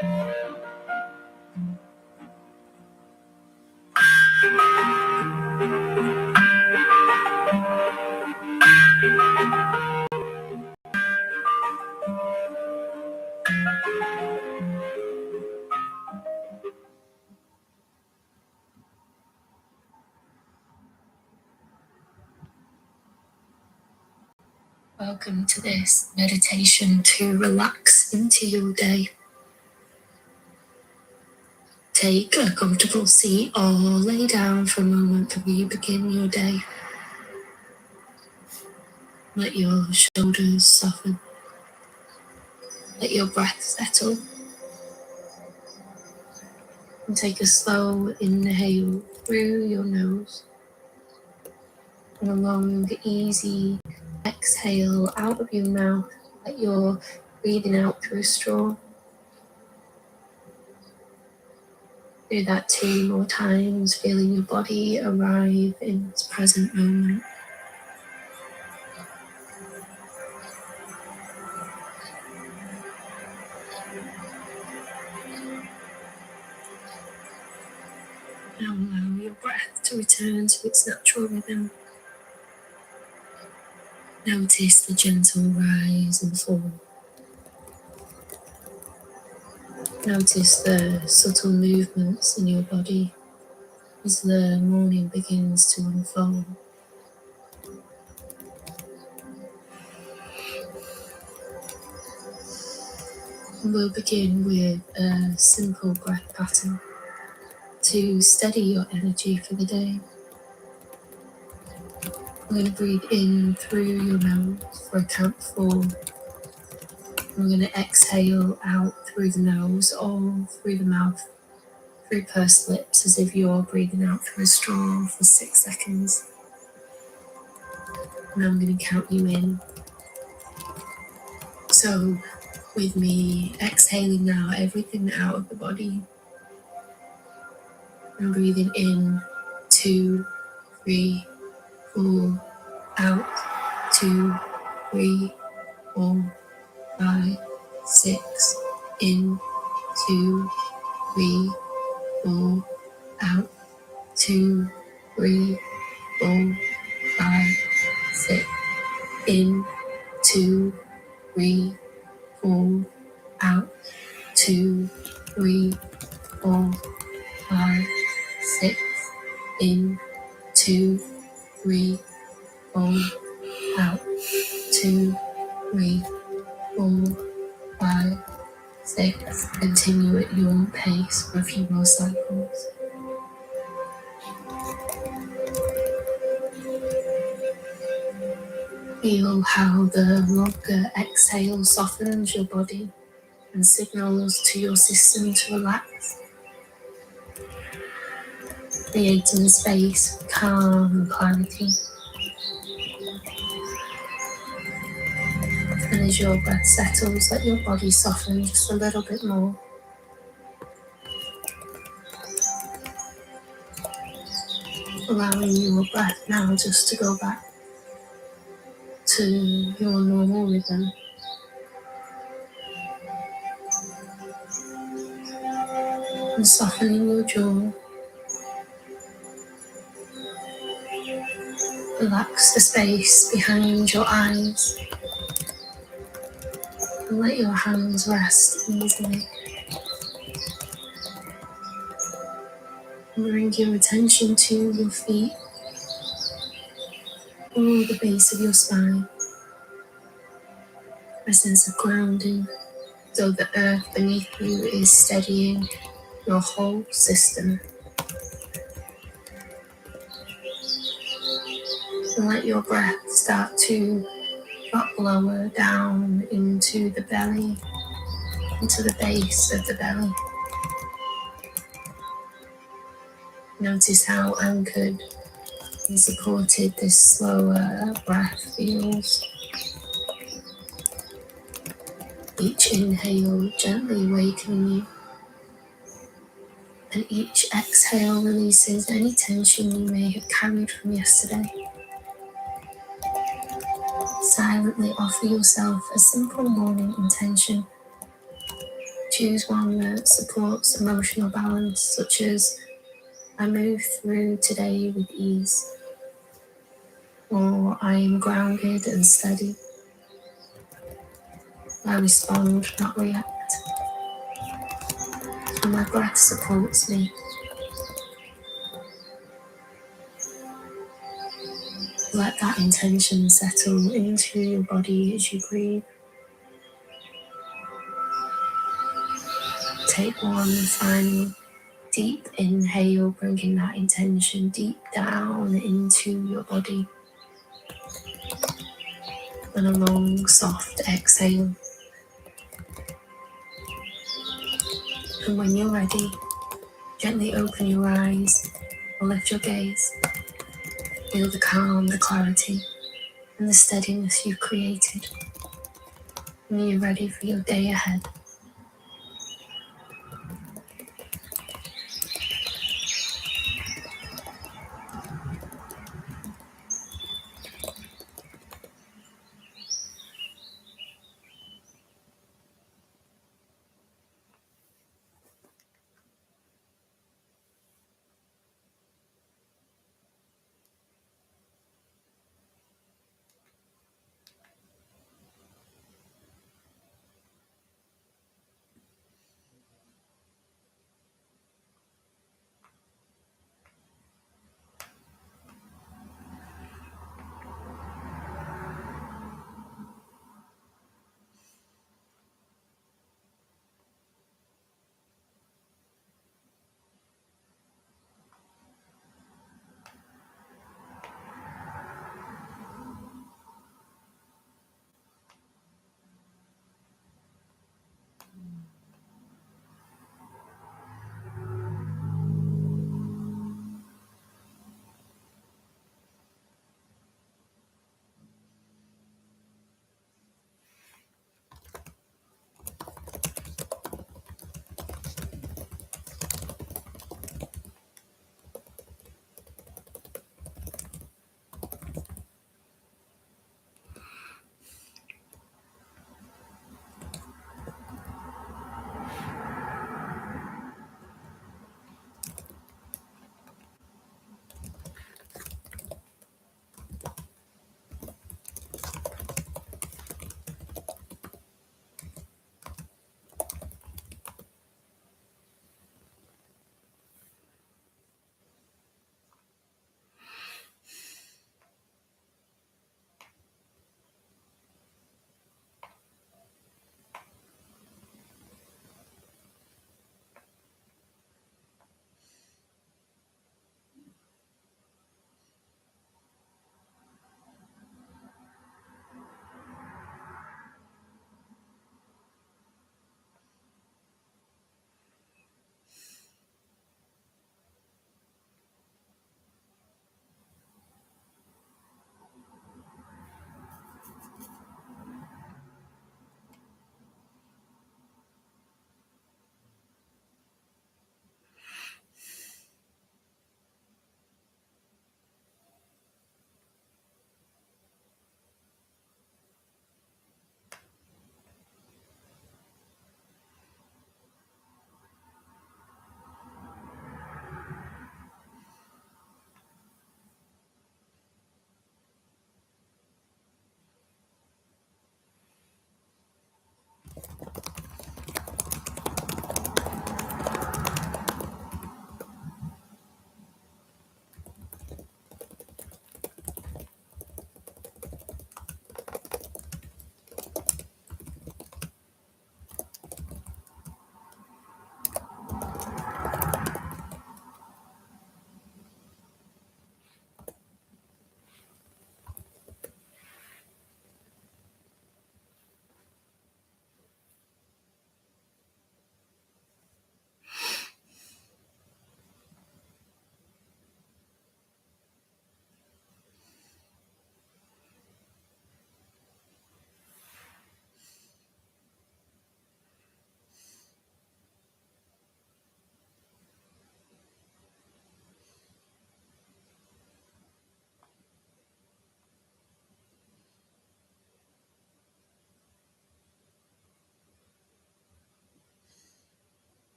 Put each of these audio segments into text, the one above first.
Welcome to this meditation to relax into your day. Take a comfortable seat or lay down for a moment before you begin your day. Let your shoulders soften. Let your breath settle. And take a slow inhale through your nose. And a long, easy exhale out of your mouth. Let your breathing out through a straw. Do that 2 more times, feeling your body arrive in its present moment. Now allow your breath to return to its natural rhythm. Notice the gentle rise and fall. Notice the subtle movements in your body as the morning begins to unfold. And we'll begin with a simple breath pattern to steady your energy for the day. We're going to breathe in through your nose for a count of 4. We're going to exhale out through the nose or through the mouth, through pursed lips, as if you're breathing out through a straw for 6 seconds. And I'm going to count you in. So with me, exhaling now everything out of the body. And breathing in, 2, 3, 4, out, 2, 3, 4, 5, 6, in, 2, 3, 4, out, 2, 3, 4, 5, 6, in, 2, 3, 4, out, 2, 3, 4, 5, 6, in, 2, 3, 4, out, 2, 3, 4, 5, 6. Continue at your pace for a few more cycles. Feel how the longer exhale softens your body and signals to your system to relax, creating space for calm and clarity. And as your breath settles, let your body soften just a little bit more. Allowing your breath now just to go back to your normal rhythm. And softening your jaw. Relax the space behind your eyes. And let your hands rest easily. And bring your attention to your feet, or the base of your spine. A sense of grounding, so the earth beneath you is steadying your whole system. And let your breath start to drop lower down into the belly, into the base of the belly. Notice how anchored and supported this slower breath feels. Each inhale gently awakening you, and each exhale releases any tension you may have carried from yesterday. Silently offer yourself a simple morning intention, Choose one that supports emotional balance, such as I move through today with ease, or I am grounded and steady. I respond, not react, and my breath supports me. Let that intention settle into your body as you breathe. Take one final deep inhale, bringing that intention deep down into your body. And a long, soft exhale. And when you're ready, gently open your eyes or lift your gaze. Feel the calm, the clarity, and the steadiness you've created. And you're ready for your day ahead.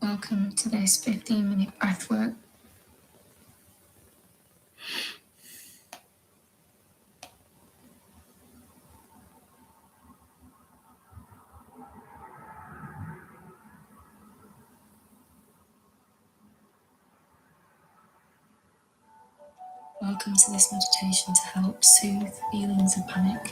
Welcome to this 15-minute breathwork. Welcome to this meditation to help soothe feelings of panic.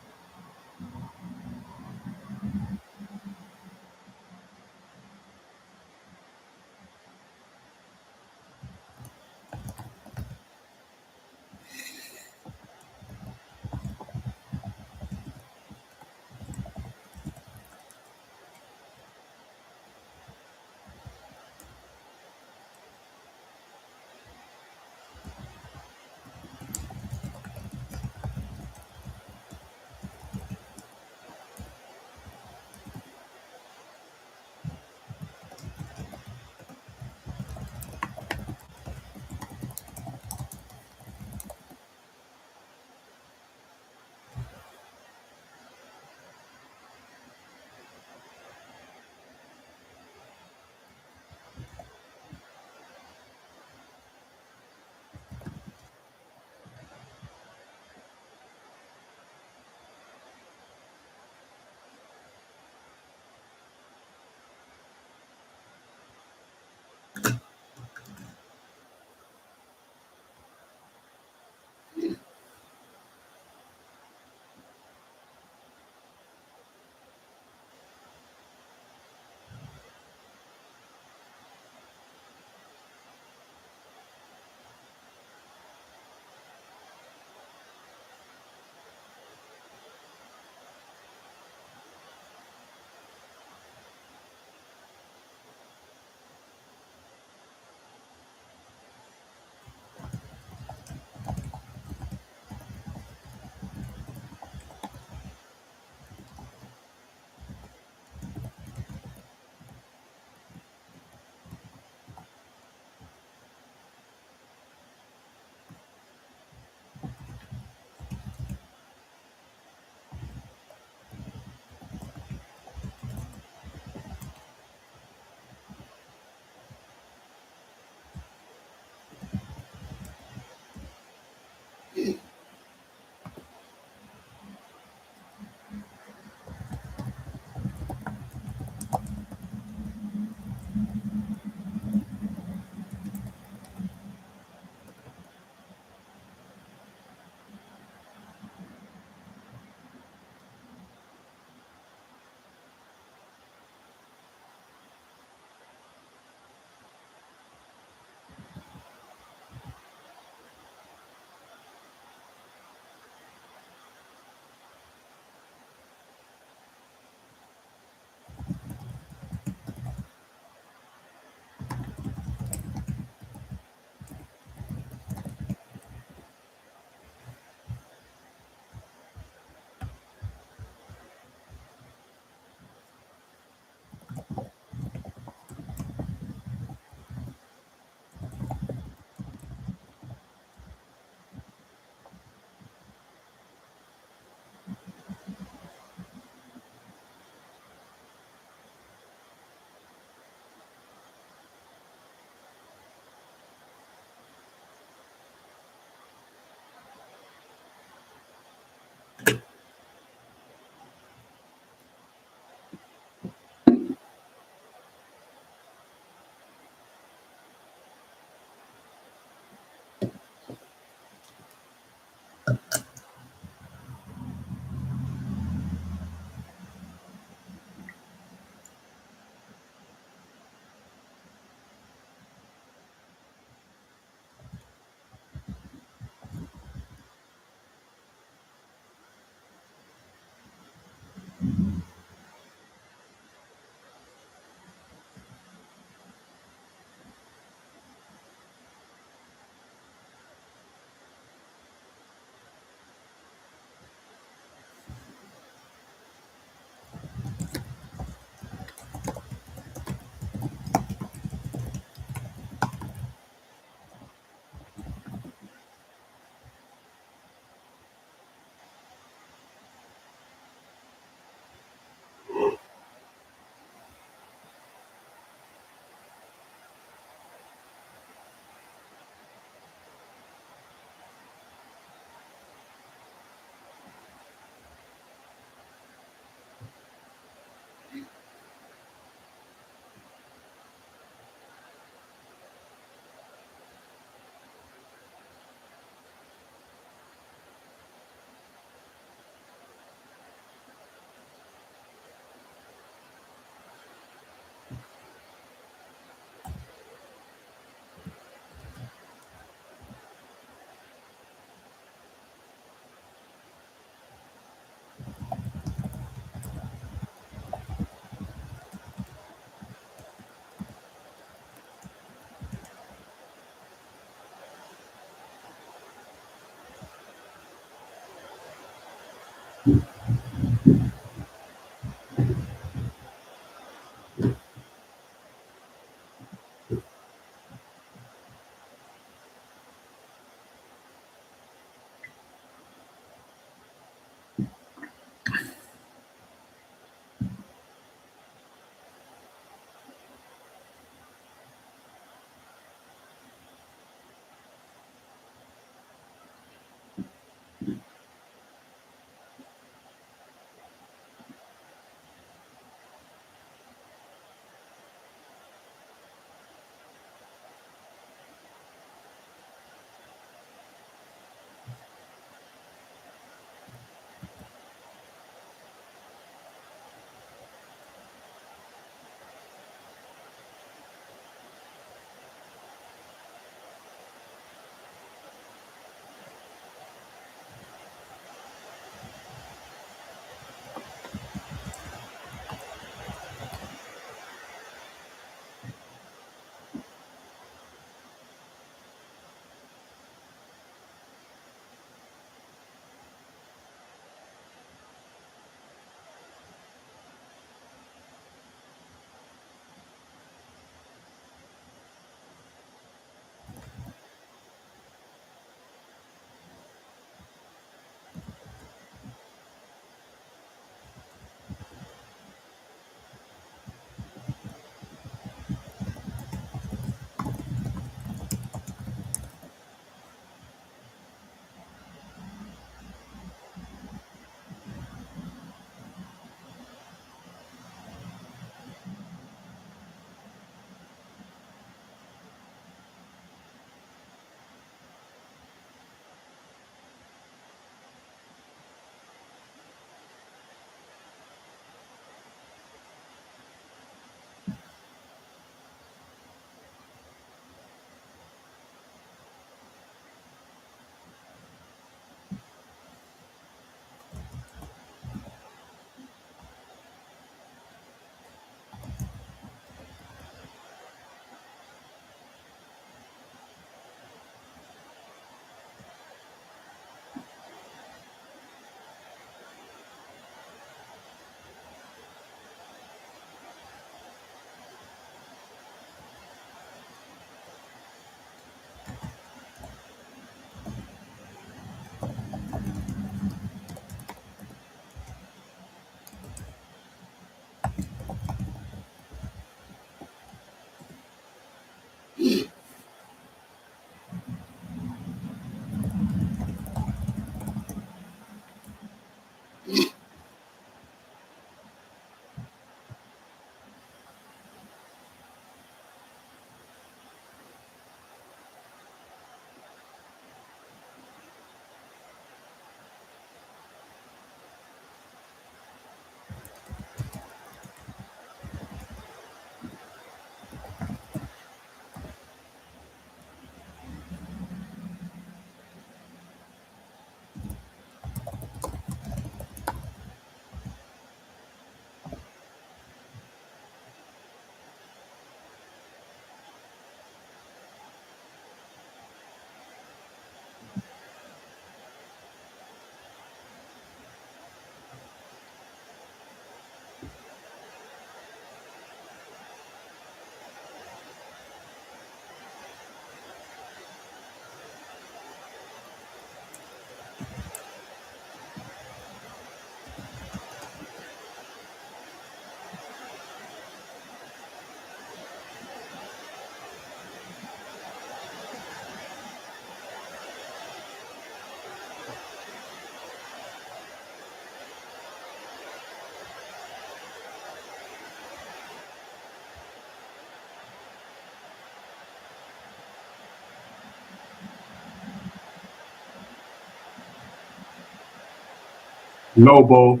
Lobo,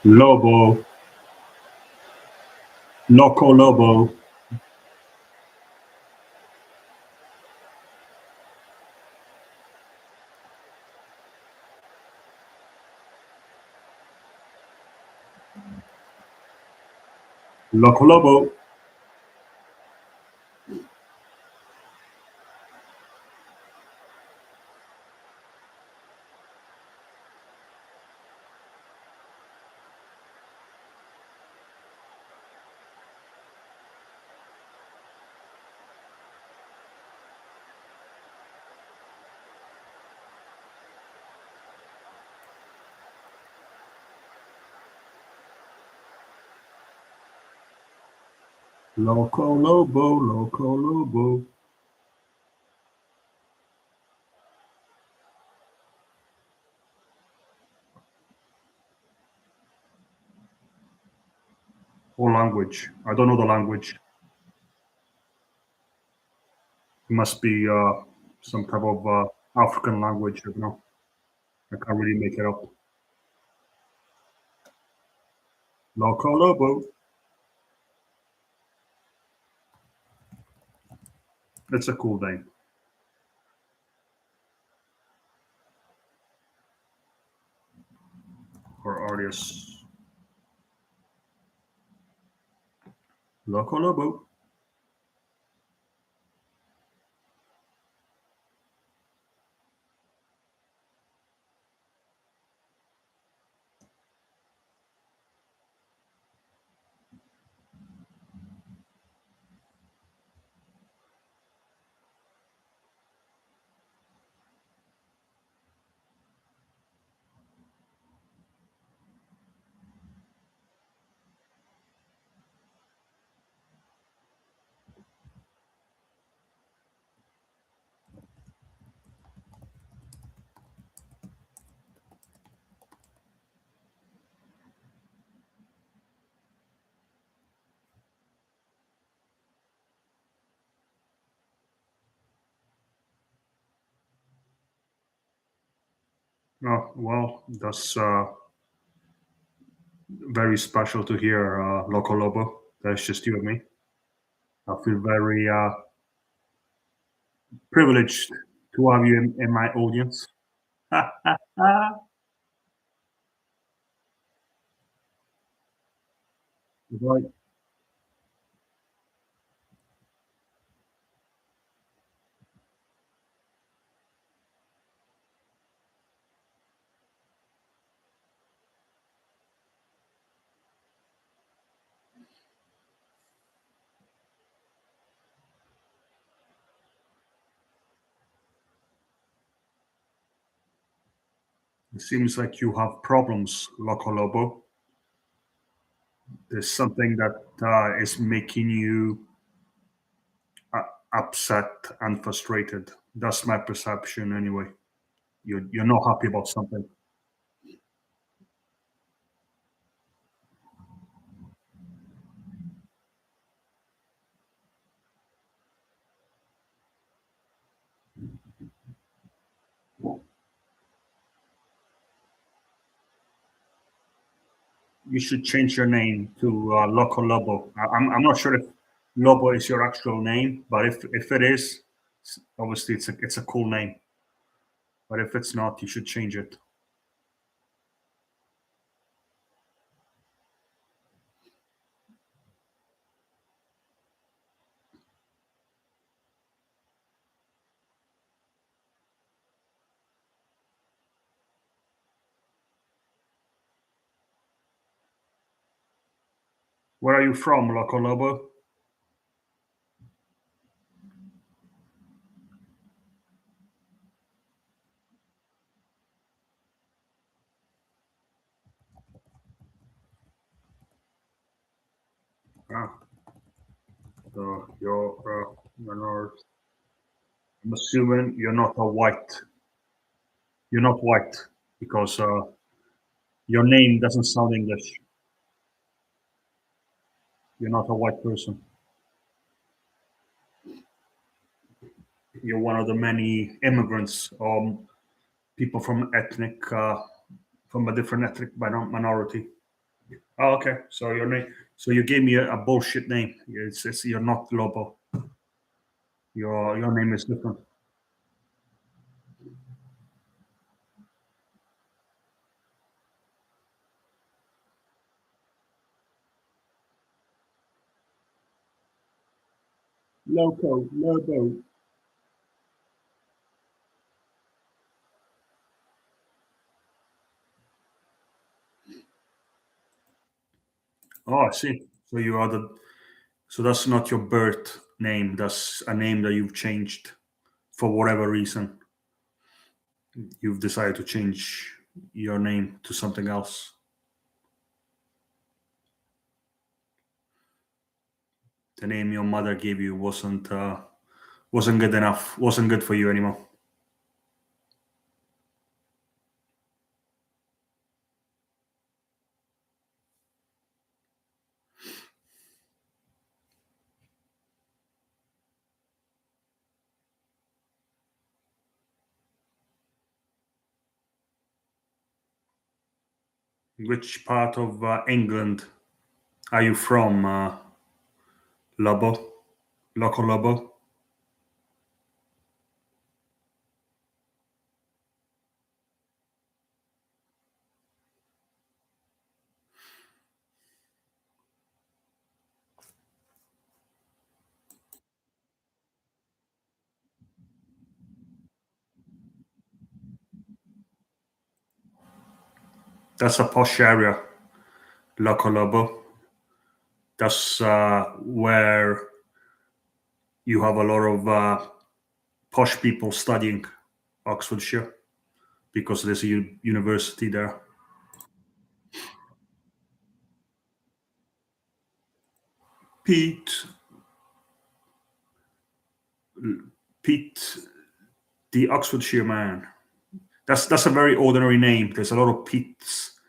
Lobo, Loco Lobo, Loco Lobo, Loco Lobo, Loco Lobo. Or language. I don't know the language. It must be some type of African language. I don't know. I can't really make it up. Loco Lobo. It's a cool name. For artists. Loco Lobo. Oh, well, that's very special to hear, Loco Lobo. That's just you and me. I feel very privileged to have you in my audience. Right. It seems like you have problems, Loco Lobo. There's something that is making you uh, upset and frustrated. That's my perception, anyway. You're not happy about something. You should change your name to Loco Lobo. I'm not sure if Lobo is your actual name, but if it is, obviously it's a cool name. But if it's not, you should change it. Where are you from, Loco Lobo? Ah, you're not, I'm assuming You're not white because your name doesn't sound English. You're not a white person. You're one of the many immigrants, people from ethnic from a different ethnic minority. Oh, okay. So your name. So you gave me a bullshit name. It's you're not Lobo. Your name is different. Lobo. Oh, I see. So you are the. So that's not your birth name. That's a name that you've changed for whatever reason. You've decided to change your name to something else. The name your mother gave you wasn't good enough. Wasn't good for you anymore. Which part of England are you from, Lobo? Loco Lobo? That's a posh area, Loco Lobo. That's where you have a lot of posh people studying Oxfordshire because there's a university there. Pete, Pete, the Oxfordshire man. That's a very ordinary name. There's a lot of Pete's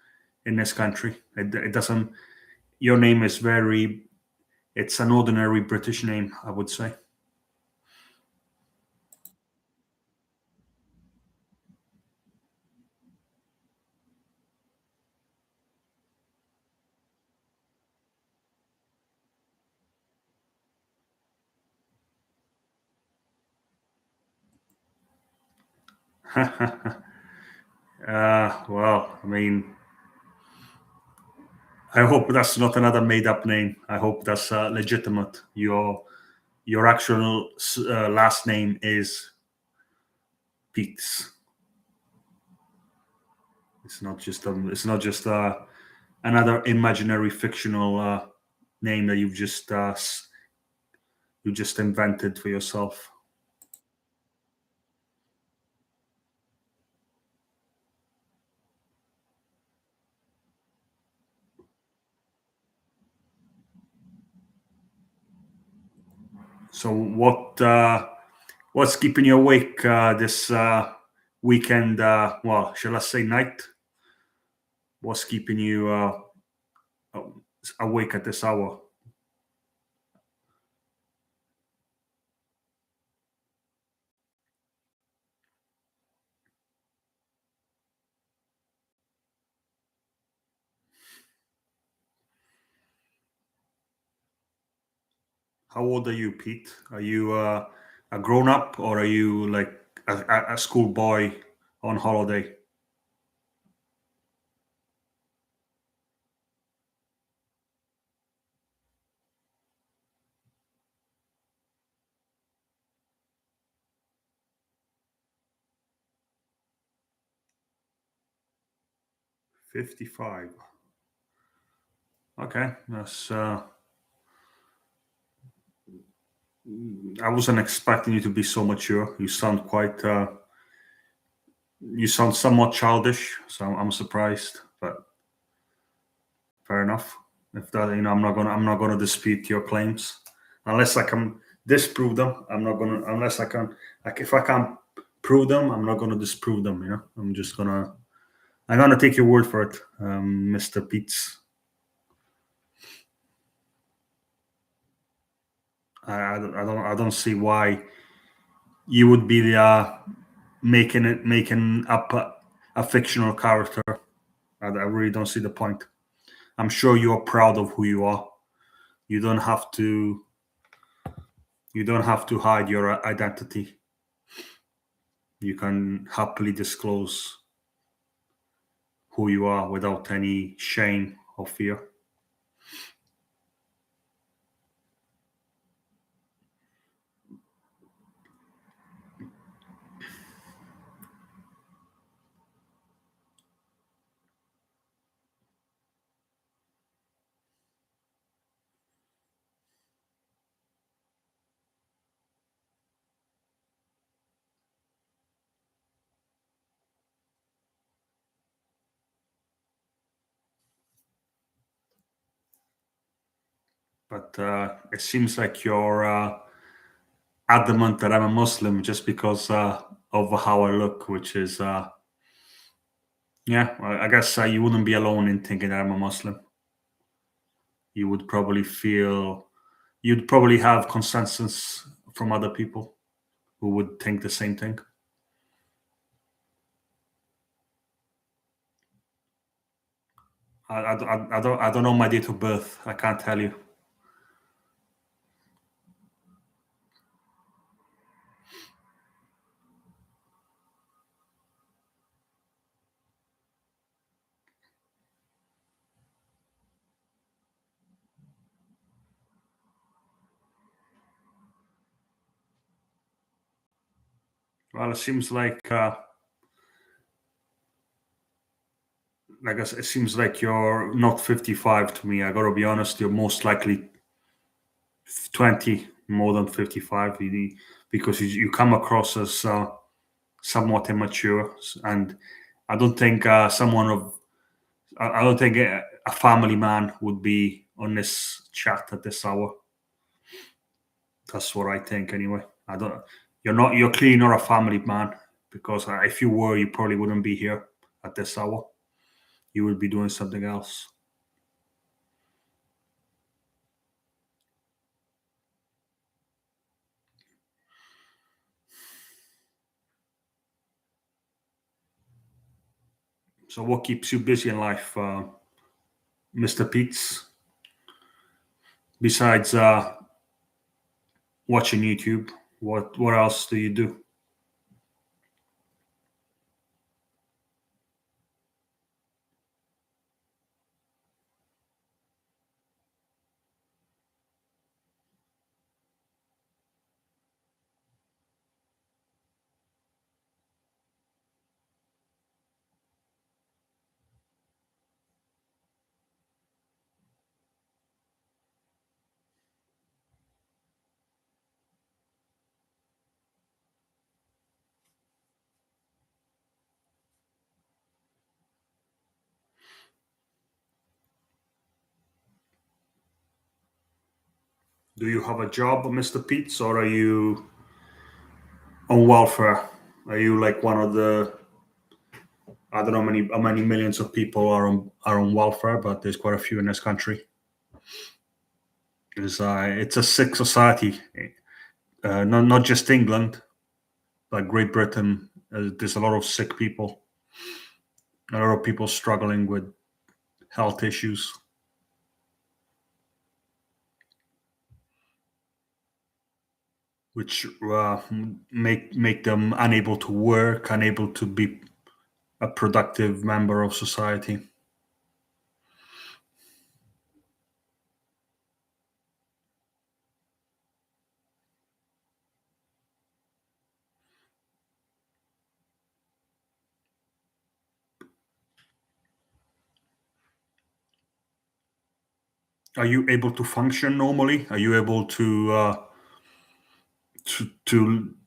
in this country. It doesn't. Your name is very. It's an ordinary British name, I would say. Well, I mean, I hope that's not another made-up name. I hope that's legitimate. Your actual last name is Pete's. It's not just another imaginary fictional name that you just invented for yourself. So what's keeping you awake this weekend? Well, shall I say night? What's keeping you awake at this hour? How old are you, Pete? Are you a grown up or are you like a schoolboy on holiday? 55. Okay, that's. I wasn't expecting you to be so mature. You sound quite. You sound somewhat childish, so I'm surprised. But fair enough. If that, I'm not gonna dispute your claims unless I can disprove them. I'm not gonna unless I can. Like, if I can't prove them, I'm not gonna disprove them. I'm gonna take your word for it, Mr. Peets. I don't see why you would be making up a fictional character. I really don't see the point. I'm sure you are proud of who you are. You don't have to. You don't have to hide your identity. You can happily disclose who you are without any shame or fear. But it seems like you're adamant that I'm a Muslim just because of how I look, which is, yeah, I guess you wouldn't be alone in thinking that I'm a Muslim. You would probably feel, you'd probably have consensus from other people who would think the same thing. I don't know my date of birth. I can't tell you. Well, it seems like it seems like you're not 55 to me. I gotta be honest. You're most likely 20, more than 55, because you come across as somewhat immature, and I don't think someone of I don't think a family man would be on this chat at this hour. That's what I think, anyway. I don't. You're not. You're clearly not a family man, because if you were, you probably wouldn't be here at this hour. You would be doing something else. So, what keeps you busy in life, Mr. Pete's? Besides watching YouTube, what else do you do? Do you have a job, Mr. Pete's, or are you on welfare? Are you like one of the, I don't know how many millions of people are on welfare, but there's quite a few in this country. It's a sick society, not just England, but Great Britain. There's a lot of sick people, a lot of people struggling with health issues, which make them unable to work, unable to be a productive member of society. Are you able to function normally? Are you able to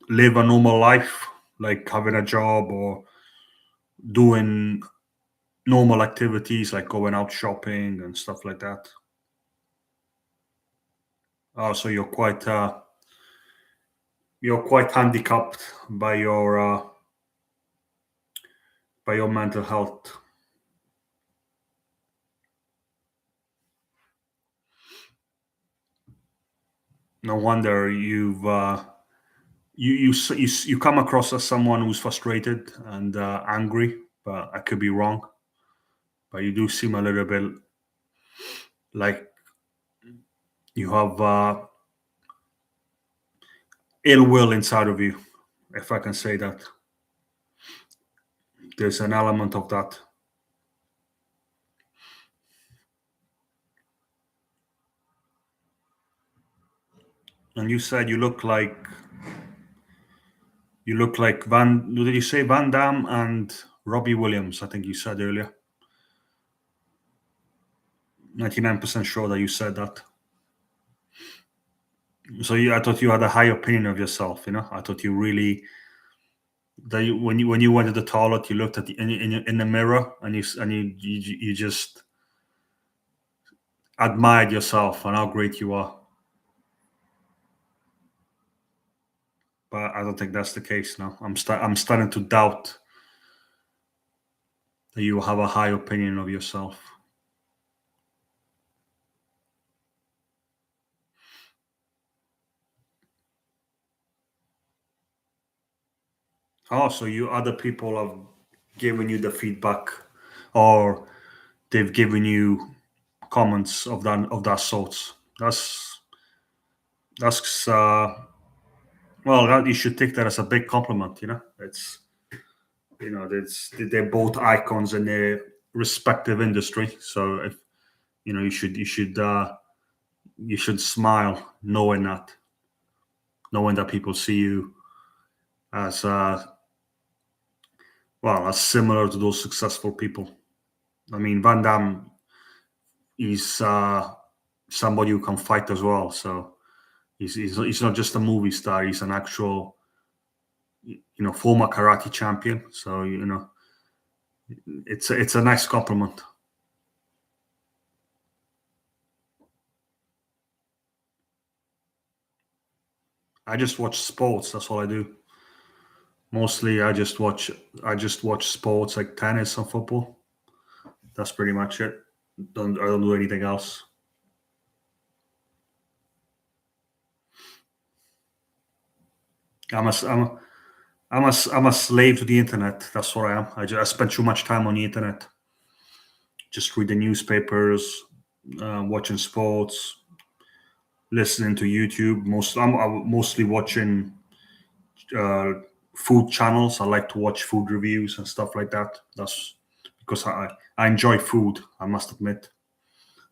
live a normal life, like having a job or doing normal activities like going out shopping and stuff like that? So you're quite handicapped by your mental health. No wonder you come across as someone who's frustrated and angry, but I could be wrong. But you do seem a little bit like you have ill will inside of you, if I can say that. There's an element of that. And you said you look like Van. Did you say Van Damme and Robbie Williams? I think you said earlier. 99% sure that you said that. So I thought you had a high opinion of yourself. I thought you really that when you went to the toilet, you looked at in the mirror and you just admired yourself and how great you are. But I don't think that's the case now. I'm starting to doubt that you have a high opinion of yourself. Oh, so you other people have given you the feedback, or they've given you comments of that sort. That's well, you should take that as a big compliment. They're both icons in their respective industry. So if you should smile knowing that people see you as as similar to those successful people. I mean, Van Damme is somebody who can fight as well. So he's not just a movie star. He's an actual, former karate champion. So it's a nice compliment. I just watch sports. That's all I do. Mostly, I just watch sports like tennis and football. That's pretty much it. I don't do anything else. I'm a, I'm a, I'm a slave to the internet. That's what I am. I spend too much time on the internet. Just reading newspapers, watching sports, listening to YouTube. I'm mostly watching uh, food channels. I like to watch food reviews and stuff like that. That's because I enjoy food. I must admit,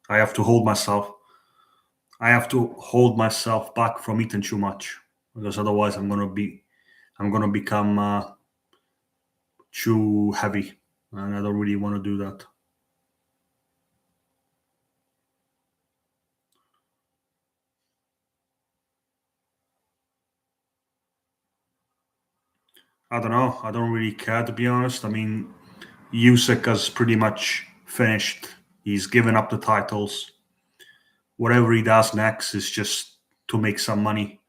I have to hold myself. I have to hold myself back from eating too much because otherwise I'm gonna become too heavy, and I don't really want to do that. I don't know. I don't really care, to be honest. I mean, Usyk has pretty much finished. He's given up the titles. Whatever he does next is just to make some money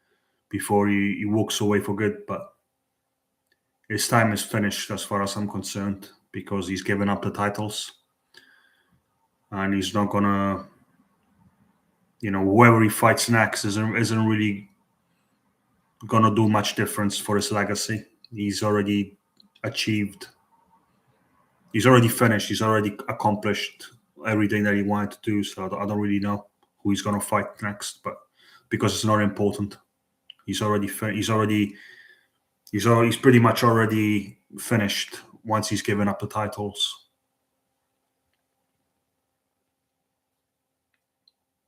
before he walks away for good. But his time is finished as far as I'm concerned because he's given up the titles and he's not gonna. Whoever he fights next isn't really gonna do much difference for his legacy. He's already achieved. He's already finished. He's already accomplished everything that he wanted to do. So I don't really know who he's gonna fight next, but because it's not important, he's already he's pretty much already finished once he's given up the titles.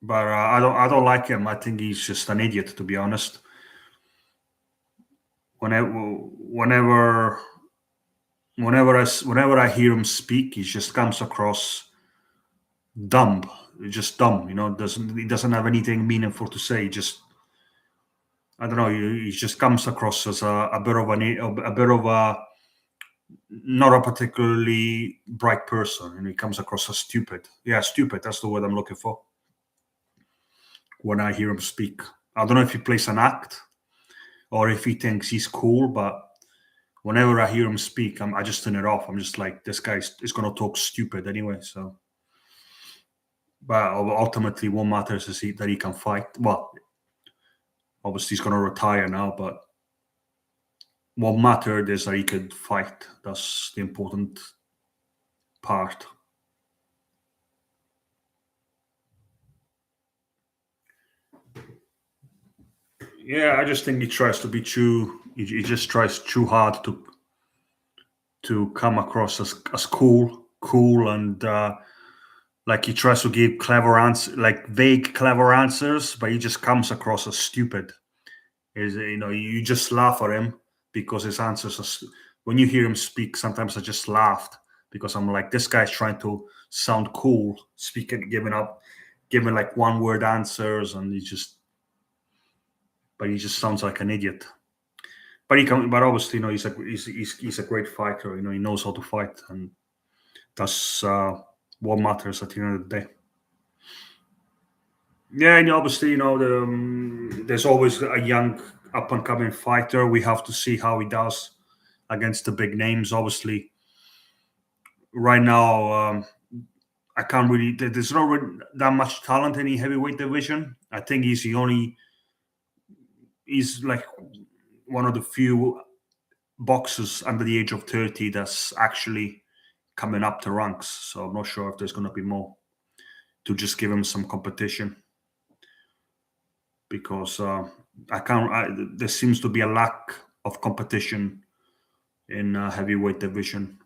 But I don't like him. I think he's just an idiot, to be honest. Whenever I hear him speak, he just comes across dumb, just dumb. He doesn't have anything meaningful to say. Just I don't know. He just comes across as a bit of a not a particularly bright person, and he comes across as stupid. Yeah, stupid. That's the word I'm looking for when I hear him speak. I don't know if he plays an act or if he thinks he's cool, but whenever I hear him speak, I just turn it off. I'm just like, this guy is going to talk stupid anyway. So, but ultimately, what matters is that he can fight. Well, obviously, he's going to retire now, but what mattered is that he could fight. That's the important part. Yeah, I just think he tries to be too. He just tries too hard to come across as cool, and like he tries to give clever answer, like vague clever answers, but he just comes across as stupid. Is you just laugh at him because his answers are. When you hear him speak, sometimes I just laughed because I'm like, this guy's trying to sound cool, speaking, giving like one word answers, and but he just sounds like an idiot. But obviously, he's a great fighter. He knows how to fight, and that's what matters at the end of the day. Yeah, and obviously, there's always a young up and coming fighter. We have to see how he does against the big names. Obviously, right now, I can't really. There's not really that much talent in the heavyweight division. I think he's the only. He's like one of the few boxers under the age of 30 that's actually coming up the ranks. So I'm not sure if there's going to be more to just give him some competition because I can't. There seems to be a lack of competition in heavyweight division.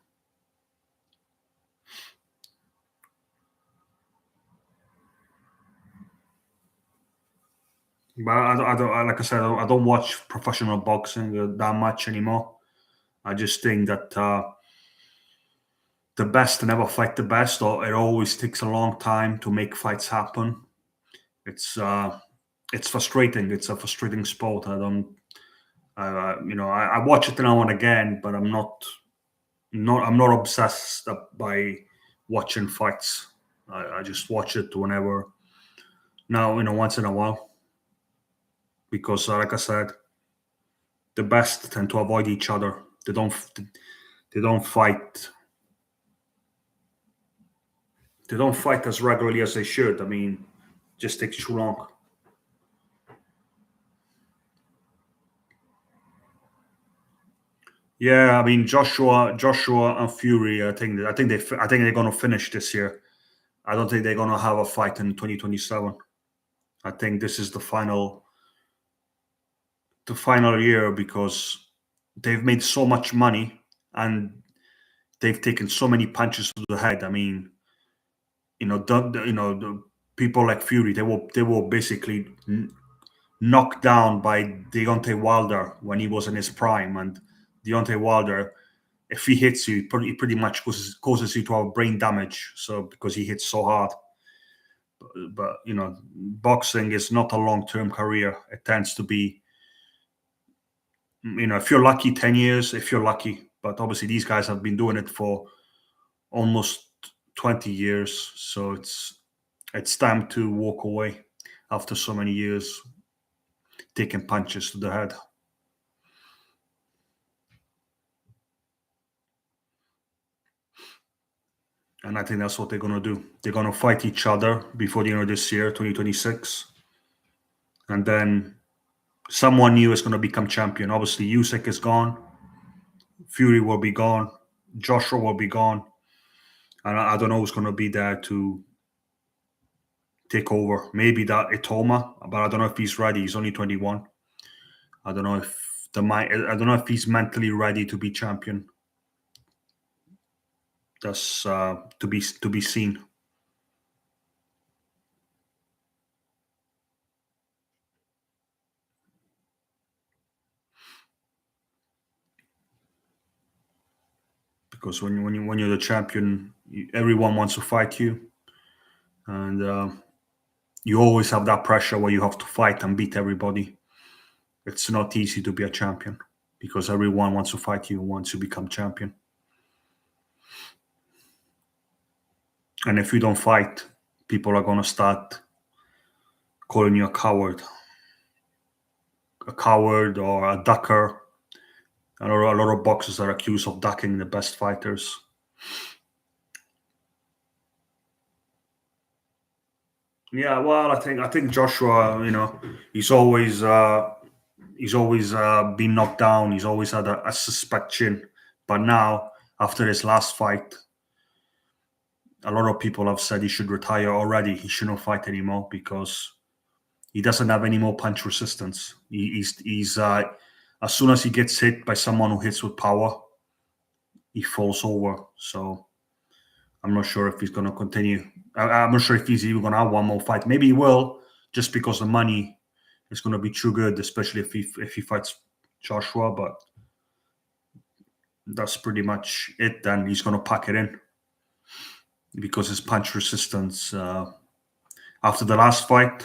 But like I said, I don't watch professional boxing that much anymore. I just think that the best never fight the best, or it always takes a long time to make fights happen. It's uh, it's frustrating. It's a frustrating sport. I don't, I watch it now and again, but I'm not obsessed by watching fights. I just watch it whenever now, once in a while, because like I said, the best tend to avoid each other. They don't fight. They don't fight as regularly as they should. I mean, it just takes too long. Yeah, I mean Joshua and Fury. I think they're gonna finish this year. I don't think they're gonna have a fight in 2027. I think this is the final year because they've made so much money and they've taken so many punches to the head. I mean, the people like Fury, they were basically knocked down by Deontay Wilder when he was in his prime, and Deontay Wilder, if he hits you, he pretty much causes you to have brain damage. So because he hits so hard, but boxing is not a long-term career. It tends to be, if you're lucky, 10 years. If you're lucky, but obviously these guys have been doing it for almost 20 years. So it's time to walk away after so many years taking punches to the head. And I think that's what they're going to do. They're going to fight each other before the end of this year, 2026. And then someone new is going to become champion. Obviously, Usyk is gone. Fury will be gone. Joshua will be gone. And I don't know who's going to be there to take over. Maybe that Itoma, but I don't know if he's ready. He's only 21. I don't know if I don't know if he's mentally ready to be champion. That's to be seen. Because when you're the champion, everyone wants to fight you, and you always have that pressure where you have to fight and beat everybody. It's not easy to be a champion because everyone wants to fight you once you become champion. And if you don't fight, people are gonna start calling you a coward or a ducker. A lot of boxers are accused of ducking the best fighters. Yeah, well, I think Joshua, he's always he's always been knocked down. He's always had a suspension. But now, after his last fight, a lot of people have said he should retire already. He shouldn't fight anymore because he doesn't have any more punch resistance. He's as soon as he gets hit by someone who hits with power, he falls over. So I'm not sure if he's going to continue. I'm not sure if he's even going to have one more fight. Maybe he will, just because the money is going to be too good, especially if he fights Joshua. But that's pretty much it. Then he's going to pack it in because his punch resistance after the last fight,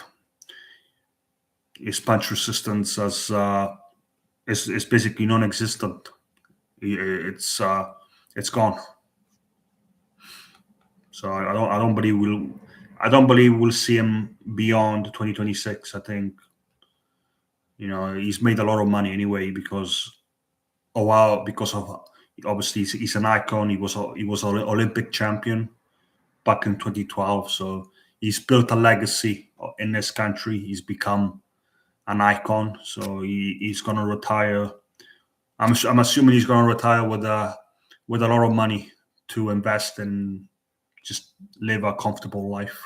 his punch resistance is basically non-existent. It's gone. So I don't believe we'll see him beyond 2026. I think, he's made a lot of money anyway because of obviously he's an icon. He was an Olympic champion back in 2012. So he's built a legacy in this country. He's become an icon. So he's going to retire. I'm assuming he's going to retire with a lot of money to invest and just live a comfortable life.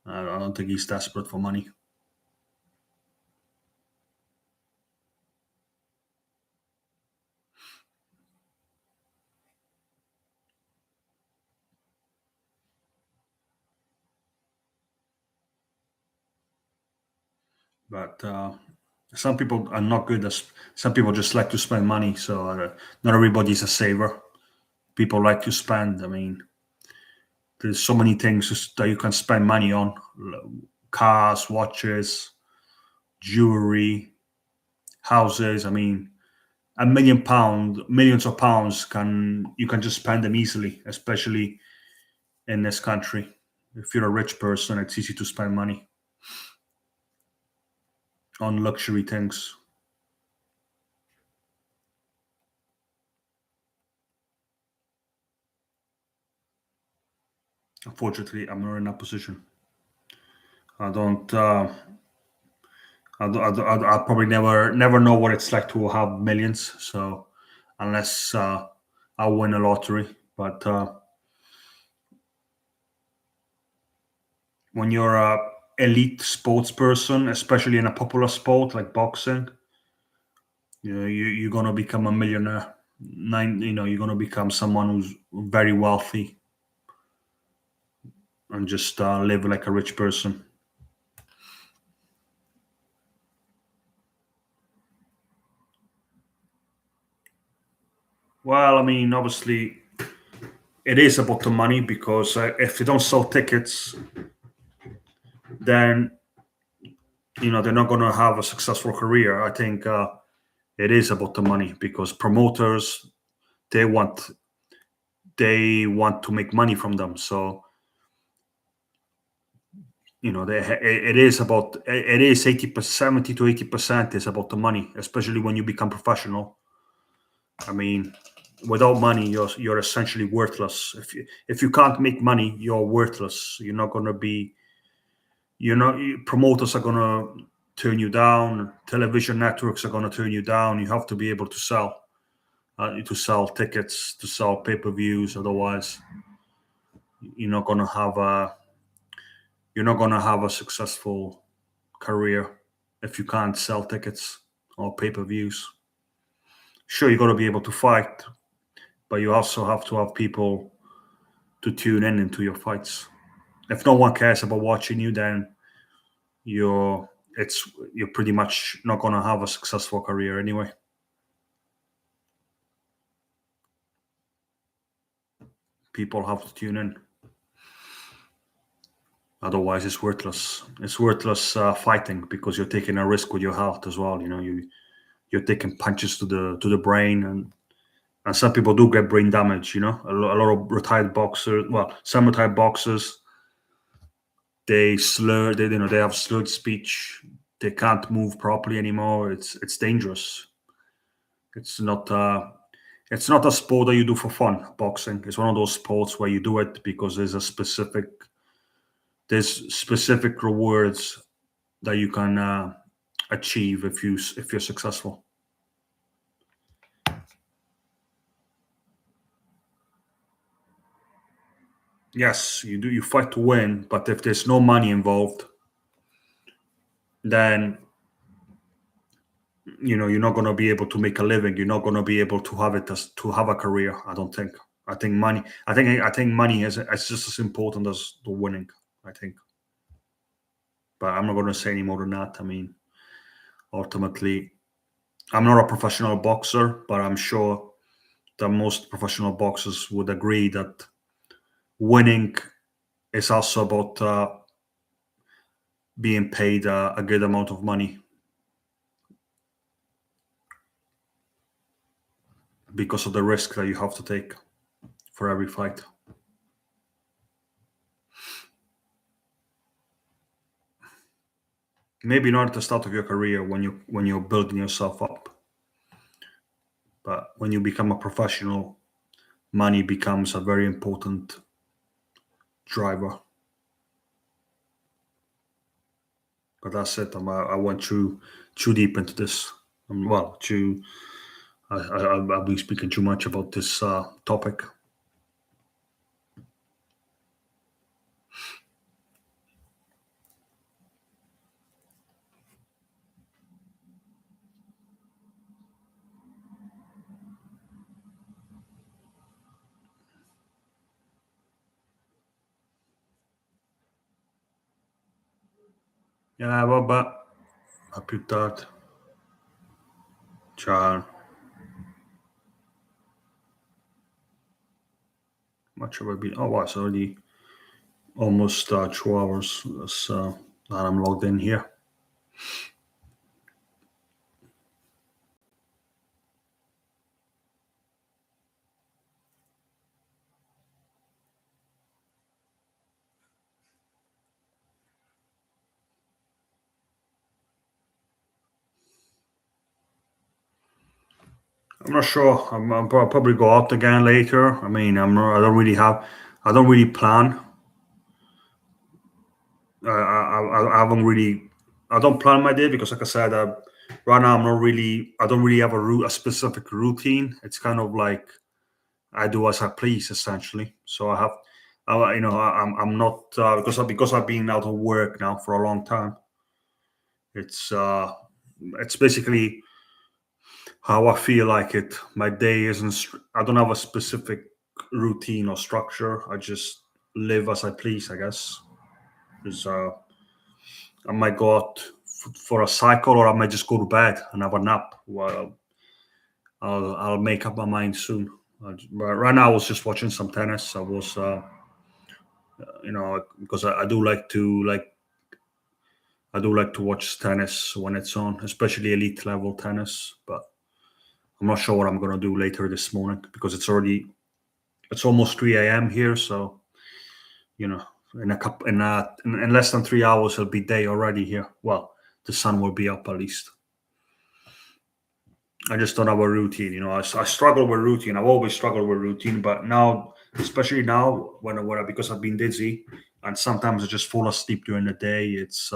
I don't think he's desperate for money. But some people are not good. Some people just like to spend money. So not everybody's a saver. People like to spend. I mean, there's so many things that you can spend money on: cars, watches, jewelry, houses. I mean, £1 million, millions of pounds you can just spend them easily, especially in this country. If you're a rich person, it's easy to spend money on luxury things. Unfortunately, I'm not in that position. I don't. I'll probably never know what it's like to have millions. So unless I win a lottery, but when you're a elite sports person, especially in a popular sport like boxing, you're gonna become a millionaire. You're gonna become someone who's very wealthy and just live like a rich person. Well, I mean, obviously, it is about the money because if they don't sell tickets, then they're not going to have a successful career. I think it is about the money because promoters they want to make money from them. So it is 80%, 70 to 80% is about the money, especially when you become professional. I mean, without money, you're essentially worthless. If you can't make money, you're worthless. You're not going to be. Promoters are going to turn you down. Television networks are going to turn you down. You have to be able to sell tickets, to sell pay-per-views. Otherwise, you're not going to have a successful career if you can't sell tickets or pay-per-views. Sure, you got to be able to fight, but you also have to have people to tune in into your fights. If no one cares about watching you, then you're pretty much not going to have a successful career anyway. People have to tune in. Otherwise, it's worthless. It's worthless fighting because you're taking a risk with your health as well. You're taking punches to the brain, and some people do get brain damage. A lot of retired boxers. Well, some retired boxers, they slur. They have slurred speech. They can't move properly anymore. It's dangerous. It's not a sport that you do for fun. Boxing. It's one of those sports where you do it because there's specific rewards that you can achieve if you're successful. Yes, you fight to win, but if there's no money involved, then you're not going to be able to make a living. You're not going to be able to have a career. I don't think. I think money. I think money is just as important as the winning. I think. But I'm not going to say any more than that. I mean, ultimately, I'm not a professional boxer, but I'm sure that most professional boxers would agree that winning is also about being paid a good amount of money because of the risk that you have to take for every fight. Maybe not at the start of your career when you're building yourself up, but when you become a professional, money becomes a very important driver. But that's it. I went too deep into this. Well, I'll be speaking too much about this topic. Yeah, vabbè, a più tardi. Ciao. Much have I been? Oh, wow, it's already almost 2 hours that I'm logged in here. I'm not sure. I'll probably go out again later. I mean, I don't really plan. I haven't really. I don't plan my day because, like I said, right now I don't really have a specific routine. It's kind of like I do as I please, essentially. So I'm not because I've been out of work now for a long time. It's basically how I feel like it. My day isn't. I don't have a specific routine or structure. I just live as I please, I guess. Because I might go out for a cycle, or I might just go to bed and have a nap. Well, I'll make up my mind soon. But right now, I was just watching some tennis. I was, because I do like to watch tennis when it's on, especially elite level tennis. But I'm not sure what I'm gonna do later this morning because it's almost 3 a.m. here. So in less than 3 hours it'll be day already here. Well, the sun will be up at least. I just don't have a routine. I struggle with routine. I've always struggled with routine, but now, especially now, because I've been busy and sometimes I just fall asleep during the day. It's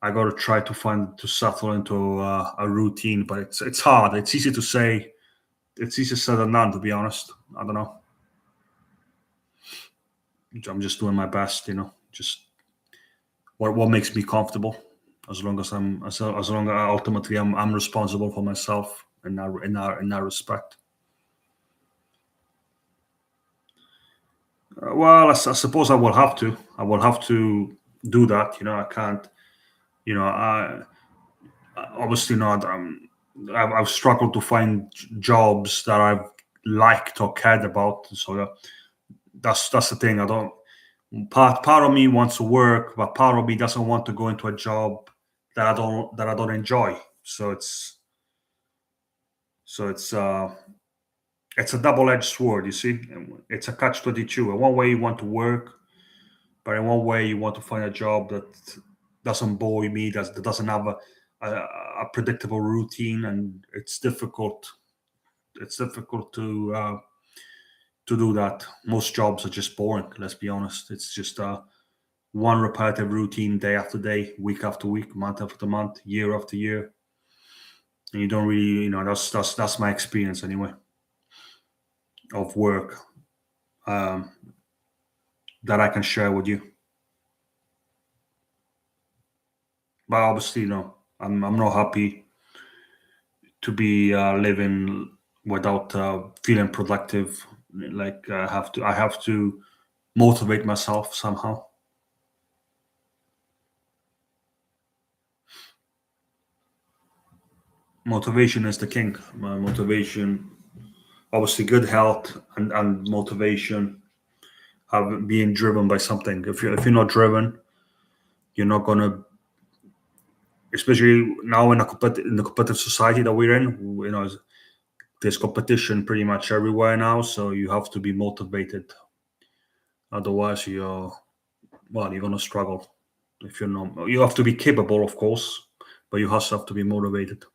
I got to try to settle into a routine, but it's hard. It's easy to say. It's easier said than done, to be honest. I don't know. I'm just doing my best. Just what makes me comfortable. As long as ultimately I'm responsible for myself in that respect. Well, I suppose I will have to. I will have to do that. I can't. Obviously not. I've struggled to find jobs that I've liked or cared about. So that's the thing. I don't. Part of me wants to work, but part of me doesn't want to go into a job that I don't enjoy. So it's a double-edged sword. You see, it's a catch-22. In one way, you want to work, but in one way, you want to find a job that doesn't bore me, that doesn't have a predictable routine, and it's difficult. It's difficult to do that. Most jobs are just boring. Let's be honest. It's just one repetitive routine day after day, week after week, month after month, year after year, and you don't really, that's my experience anyway of work, um, that I can share with you. But obviously, I'm not happy to be living without feeling productive. Like I have to motivate myself somehow. Motivation is the king. My motivation, obviously, good health and motivation, have being driven by something. If you're not driven, you're not gonna. Especially now in in the competitive society that we're in, there's competition pretty much everywhere now. So you have to be motivated. Otherwise, you're gonna struggle. If you're not, you have to be capable, of course, but you also have to be motivated.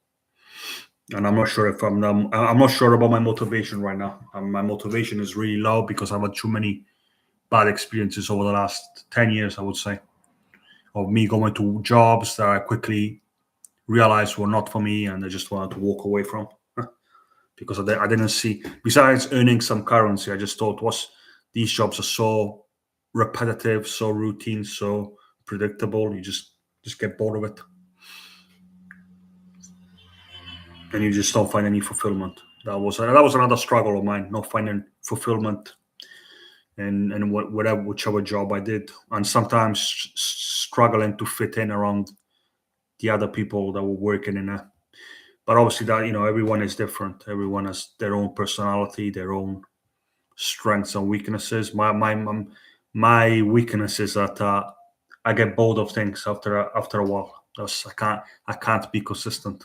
And I'm not sure if I'm not sure about my motivation right now. My motivation is really low because I've had too many bad experiences over the last 10 years. I would say, of me going to jobs that I quickly realized were not for me, and I just wanted to walk away from because I didn't see. Besides earning some currency, I just thought was these jobs are so repetitive, so routine, so predictable. You just get bored of it, and you just don't find any fulfillment. That was another struggle of mine, not finding fulfillment in whatever whichever job I did, and sometimes struggling to fit in around the other people that were working in it. But obviously, that everyone is different. Everyone has their own personality, their own strengths and weaknesses. My weakness is that I get bored of things after a while. I can't be consistent.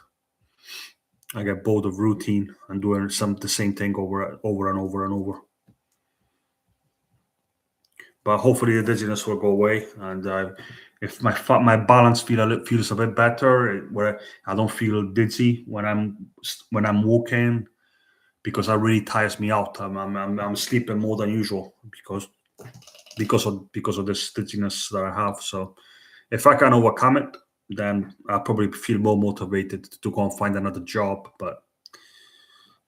I get bored of routine and doing the same thing over and over and over. But hopefully the dizziness will go away, and if my balance feels a bit better, where I don't feel dizzy when I'm walking, because that really tires me out. I'm sleeping more than usual because of this dizziness that I have. So if I can overcome it, then I probably feel more motivated to go and find another job. But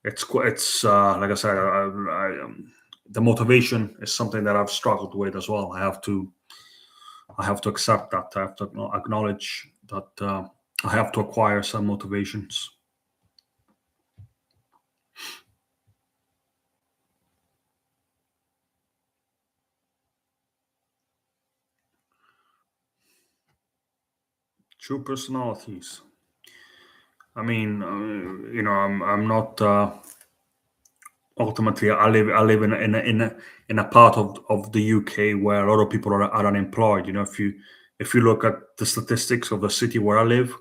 it's like I said, the motivation is something that I've struggled with as well. I have to accept that. I have to acknowledge that I have to acquire some motivations. True personalities. I mean, I'm not. Ultimately, I live in a part of the UK where a lot of people are unemployed. If you look at the statistics of the city where I live,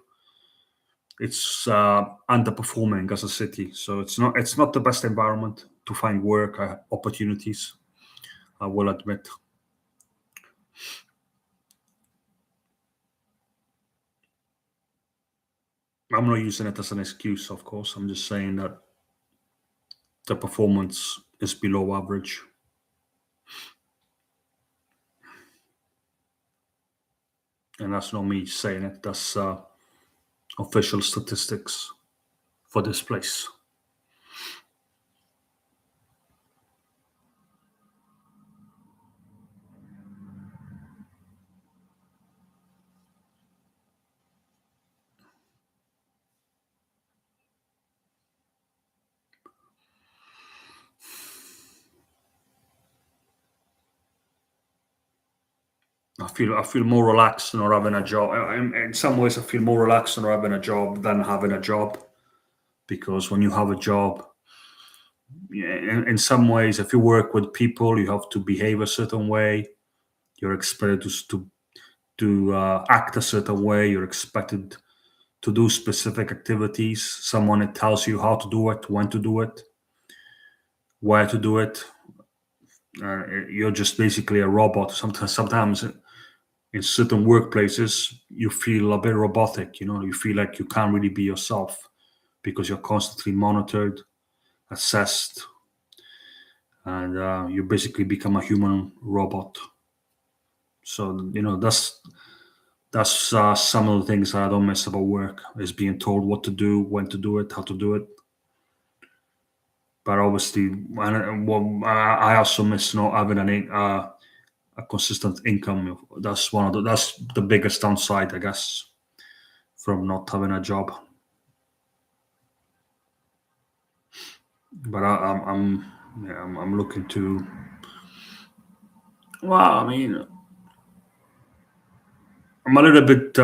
it's underperforming as a city. So it's not the best environment to find work opportunities. I will admit. I'm not using it as an excuse, of course. I'm just saying that the performance is below average. And that's not me saying it. That's official statistics for this place. I feel more relaxed not having a job. In some ways, I feel more relaxed not having a job than having a job, because when you have a job, yeah, in some ways, if you work with people, you have to behave a certain way. You're expected to act a certain way. You're expected to do specific activities. Someone tells you how to do it, when to do it, where to do it. You're just basically a robot. Sometimes in certain workplaces, you feel a bit robotic. You feel like you can't really be yourself because you're constantly monitored, assessed, and you basically become a human robot. So that's some of the things that I don't miss about work is being told what to do, when to do it, how to do it. But obviously, I also miss not having a consistent income. That's the biggest downside, I guess, from not having a job. But I'm looking to. Well, I mean, I'm a little bit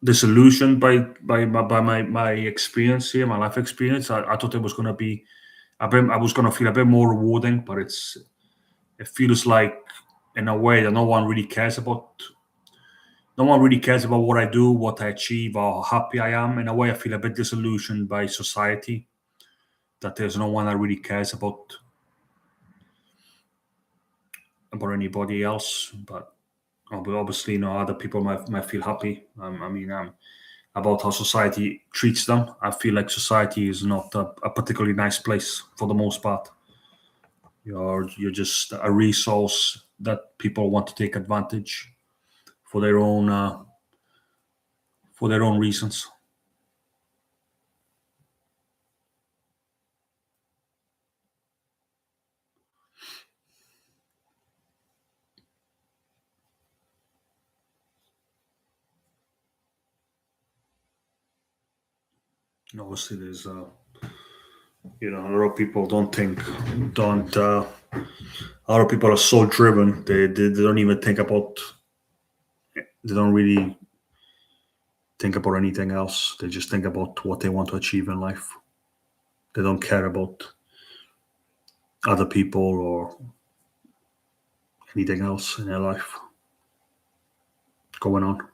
disillusioned by my experience here, my life experience. I thought it was going to be I was going to feel a bit more rewarding, but it feels like in a way that no one really cares about what I do, what I achieve, or how happy I am. In a way, I feel a bit disillusioned by society that there's no one that really cares about anybody else. But obviously, other people might feel happy. About how society treats them. I feel like society is not a particularly nice place for the most part. You're just a resource that people want to take advantage for their own reasons. Obviously, there's a lot of people don't a lot of people are so driven they don't even think about they don't really think about anything else. They just think about what they want to achieve in life. They don't care about other people or anything else in their life going on.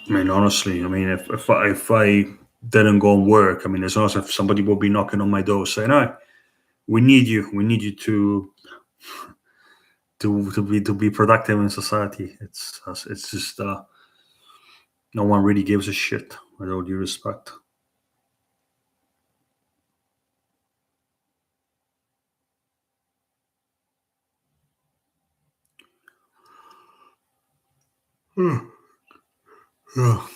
I mean, honestly, if I didn't go and work, I mean, it's not as if somebody would be knocking on my door saying, "Hey, we need you to be productive in society." It's just no one really gives a shit. With all due respect. Yeah.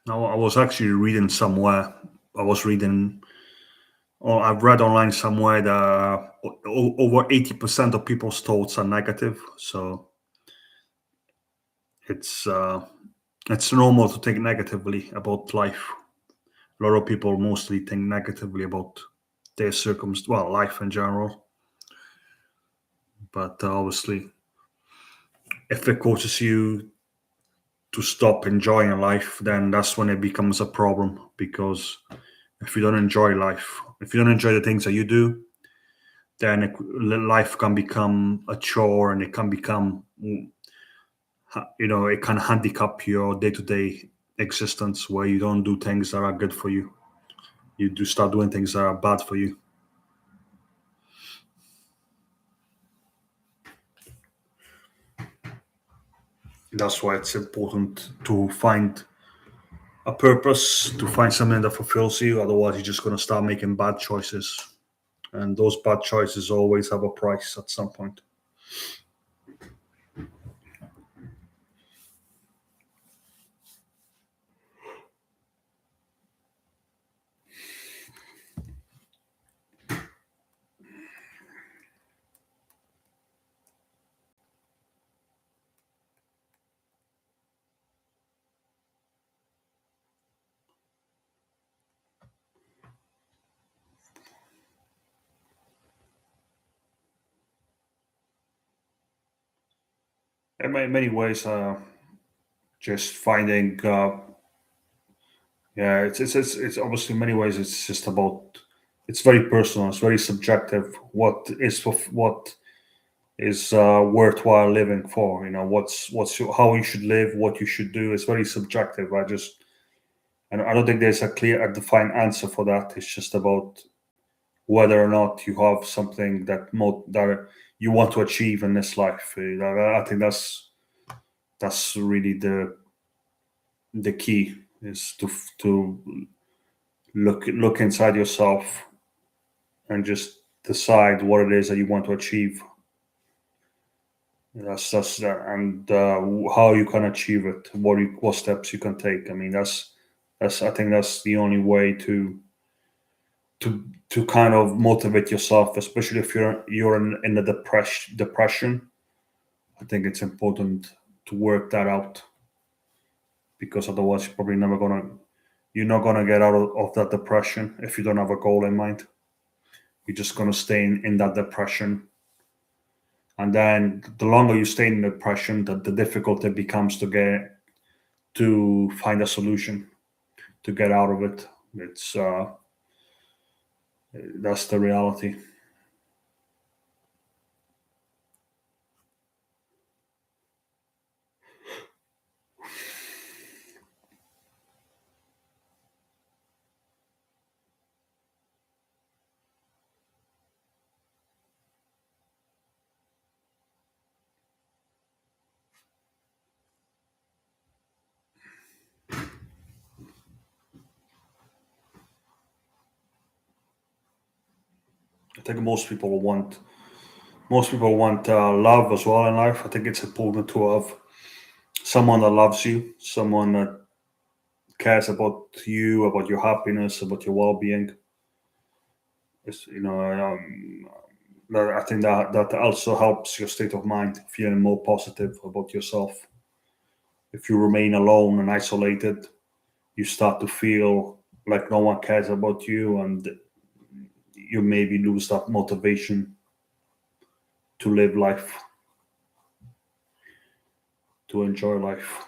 Now, I was actually reading somewhere. I was reading, or I've read online somewhere that over 80% of people's thoughts are negative. So it's uh, it's normal to think negatively about life. A lot of people mostly think negatively about their well, life in general. But obviously, if it causes you to stop enjoying life, then that's when it becomes a problem. Because if you don't enjoy life, if you don't enjoy the things that you do, then life can become a chore, and it can become, it can handicap your day-to-day existence, where you don't do things that are good for you. You do start doing things that are bad for you. That's why it's important to find a purpose, to find something that fulfills you. Otherwise, you're just going to start making bad choices, and those bad choices always have a price at some point. In many ways, just finding, yeah, it's obviously in many ways it's just about, it's very personal, it's very subjective. What is worthwhile living for? How you should live, what you should do. It's very subjective. And I don't think there's a clear, a defined answer for that. It's just about whether or not you have something that you want to achieve in this life. I think that's really the key, is to look inside yourself and just decide what it is that you want to achieve. That's and how you can achieve it, what steps you can take. I mean, that's I think that's the only way to kind of motivate yourself, especially if you're in a depression. I think it's important to work that out, because otherwise you're not gonna get out of that depression if you don't have a goal in mind. You're just gonna stay in that depression, and then the longer you stay in depression, the difficult it becomes to find a solution to get out of it. It's That's the reality. I think most people want love as well in life. I think it's important to have someone that loves you, someone that cares about you, about your happiness, about your well-being. It's, I think that also helps your state of mind, feeling more positive about yourself. If you remain alone and isolated, you start to feel like no one cares about you, and you maybe lose that motivation to live life, to enjoy life.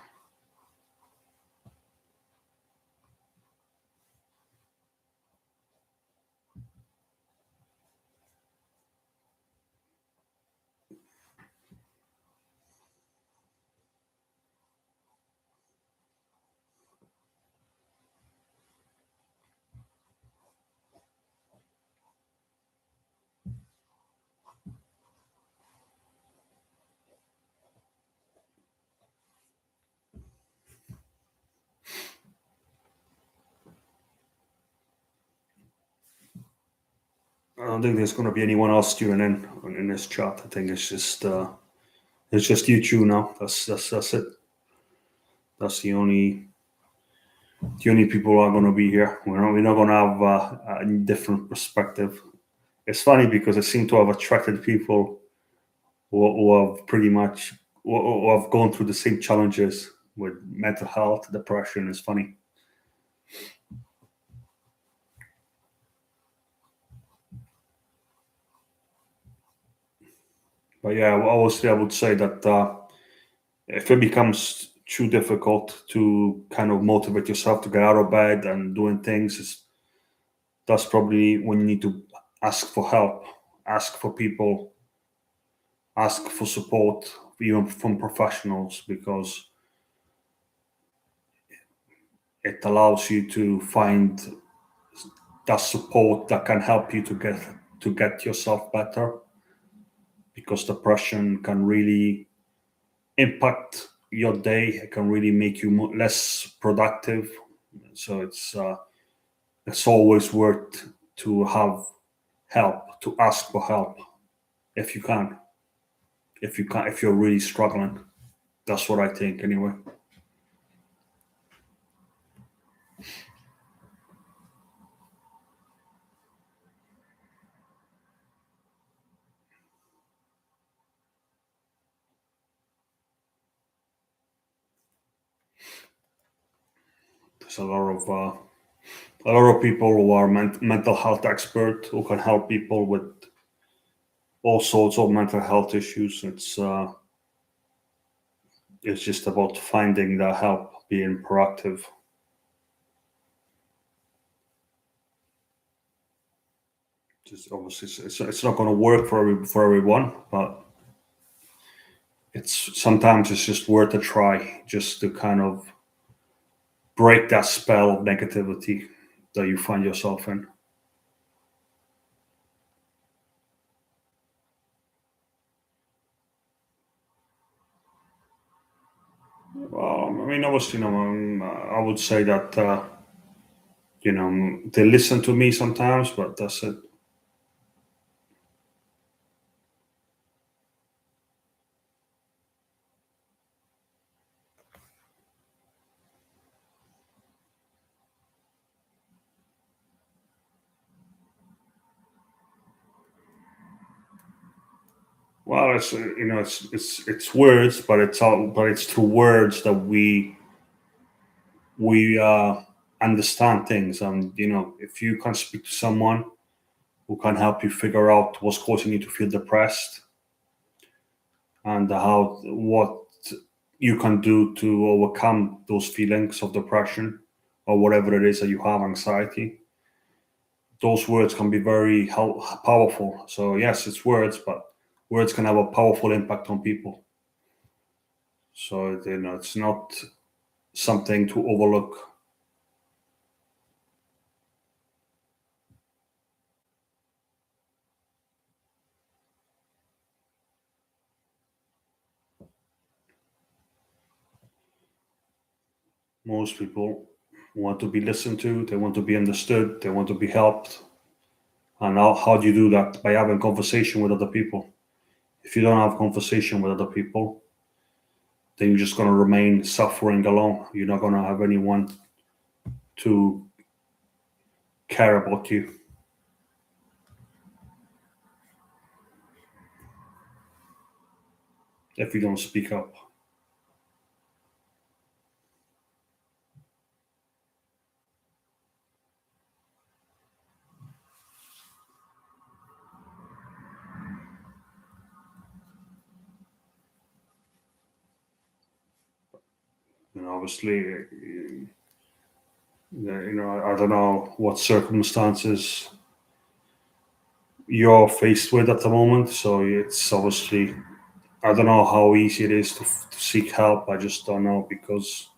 I don't think there's going to be anyone else tuning in this chat. I think it's just you two now. That's it. That's the only people who are going to be here. We're not going to have a different perspective. It's funny because I seem to have attracted people who have pretty much who have gone through the same challenges with mental health, depression. It's funny. But yeah, obviously, I would say that if it becomes too difficult to kind of motivate yourself to get out of bed and doing things, that's probably when you need to ask for help, ask for people, ask for support, even from professionals, because it allows you to find that support that can help you to get yourself better. Because depression can really impact your day. It can really make you less productive, So it's always worth to have help, to ask for help if you can. If you're really struggling. That's what I think anyway. There's a lot of people who are mental health expert who can help people with all sorts of mental health issues. It's just about finding the help, being proactive. Just obviously, it's not going to work for everyone, but sometimes it's just worth a try, just to kind of break that spell of negativity that you find yourself in. I mean, obviously, I would say that they listen to me sometimes, but that's it. Well, it's words, but it's through words that we understand things. And if you can speak to someone who can help you figure out what's causing you to feel depressed, and how what you can do to overcome those feelings of depression, or whatever it is that you have, anxiety, those words can be very powerful. So yes, it's words, but words can have a powerful impact on people. So it's not something to overlook. Most people want to be listened to, they want to be understood, they want to be helped. And how do you do that? By having conversation with other people. If you don't have conversation with other people, then you're just going to remain suffering alone. You're not going to have anyone to care about you if you don't speak up. Obviously, I don't know what circumstances you're faced with at the moment. So it's obviously, I don't know how easy it is to seek help. I just don't know, because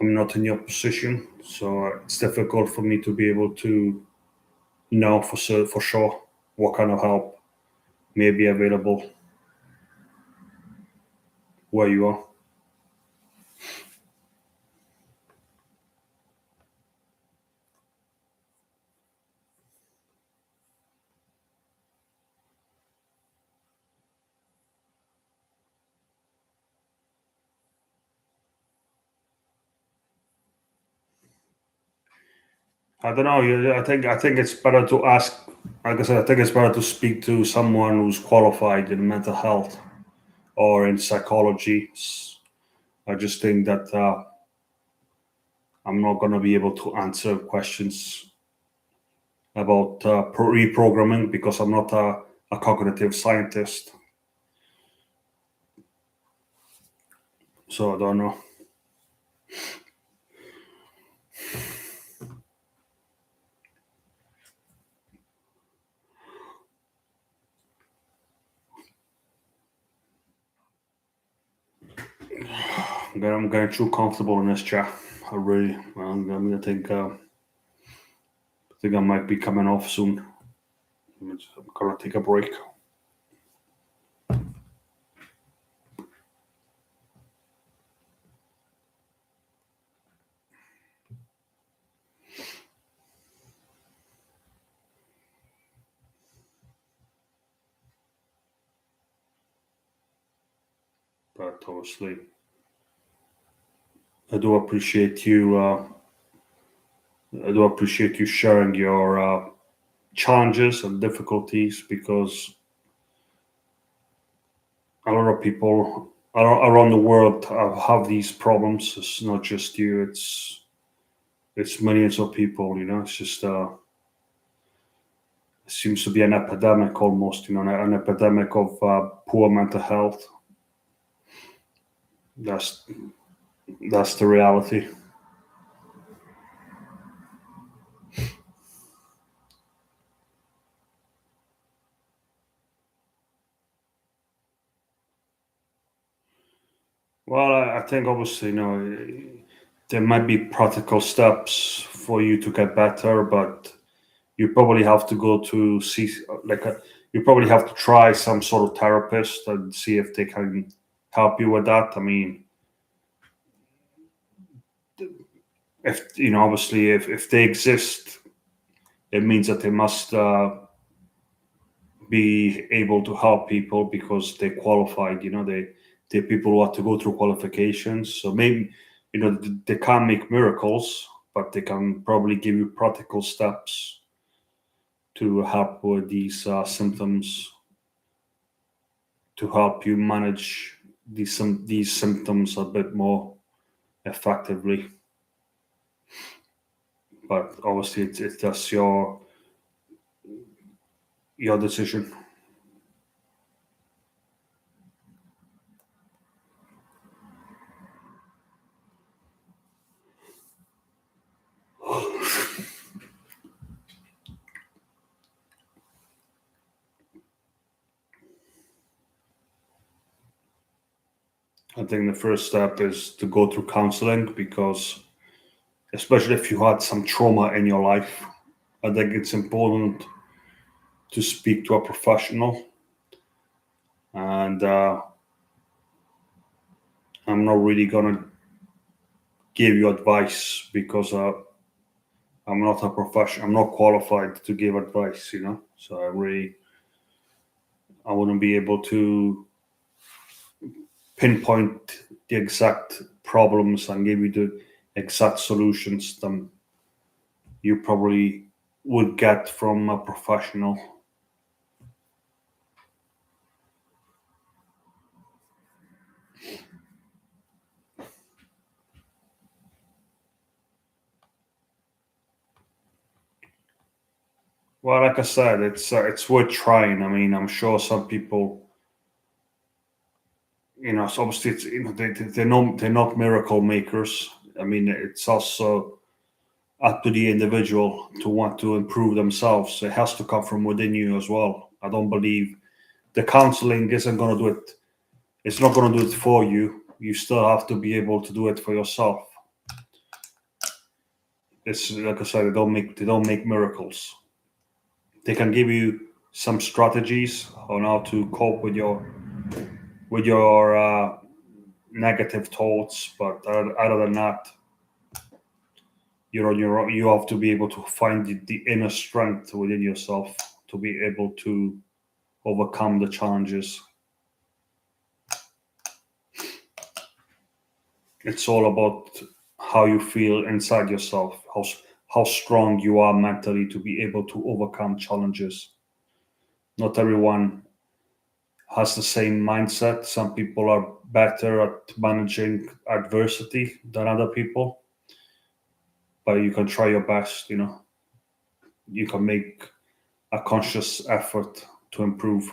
I'm not in your position. So it's difficult for me to be able to know for sure what kind of help may be available where you are. I don't know. I think it's better to ask. Like I said, I think it's better to speak to someone who's qualified in mental health or in psychology. I just think that I'm not going to be able to answer questions about reprogramming, because I'm not a cognitive scientist. So I don't know. I'm getting too comfortable in this chair. I think I might be coming off soon. I'm gonna take a break. But obviously, I do appreciate you. I do appreciate you sharing your challenges and difficulties, because a lot of people around the world have these problems. It's not just you. It's millions of people. It's just it seems to be an epidemic almost. An epidemic of poor mental health. That's that's the reality. Well, I think obviously, there might be practical steps for you to get better, but you probably have to go to see like you probably have to try some sort of therapist and see if they can help you with that. I mean, if obviously, if they exist, it means that they must be able to help people because they qualified. They're people who have to go through qualifications. So maybe they can't make miracles, but they can probably give you practical steps to help with these symptoms, to help you manage these symptoms a bit more effectively. But obviously, it's just your decision. I think the first step is to go through counseling, because especially if you had some trauma in your life, I think it's important to speak to a professional. And I'm not really gonna give you advice, because I'm not a professional. I'm not qualified to give advice. So I wouldn't be able to pinpoint the exact problems and give you the exact solutions that you probably would get from a professional. Well, like I said, it's worth trying. I mean, I'm sure some people, so obviously, it's, they're not miracle makers. I mean, it's also up to the individual to want to improve themselves. It has to come from within you as well. I don't believe the counseling isn't going to do it. It's not going to do it for you. You still have to be able to do it for yourself. It's like I said, they don't make miracles. They can give you some strategies on how to cope with your negative thoughts, but other than that, you're on your own. You have to be able to find the inner strength within yourself to be able to overcome the challenges. It's all about how you feel inside yourself, how strong you are mentally to be able to overcome challenges. Not everyone has the same mindset. Some people are better at managing adversity than other people, but you can try your best. You can make a conscious effort to improve.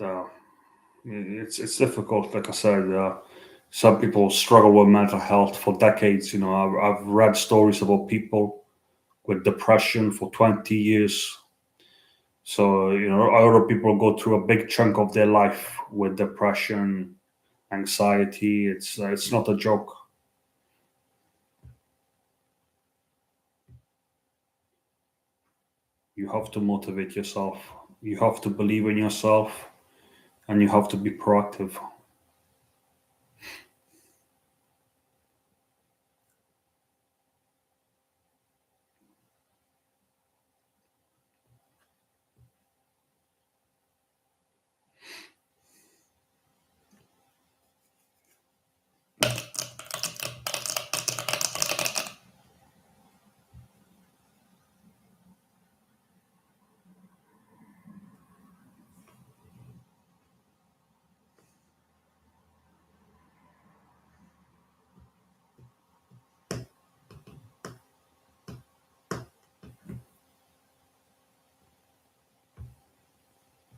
Uh, it's difficult. Like I said, some people struggle with mental health for decades. I've read stories about people with depression for 20 years. So a lot of people go through a big chunk of their life with depression, anxiety. It's not a joke. You have to motivate yourself. You have to believe in yourself, and you have to be proactive.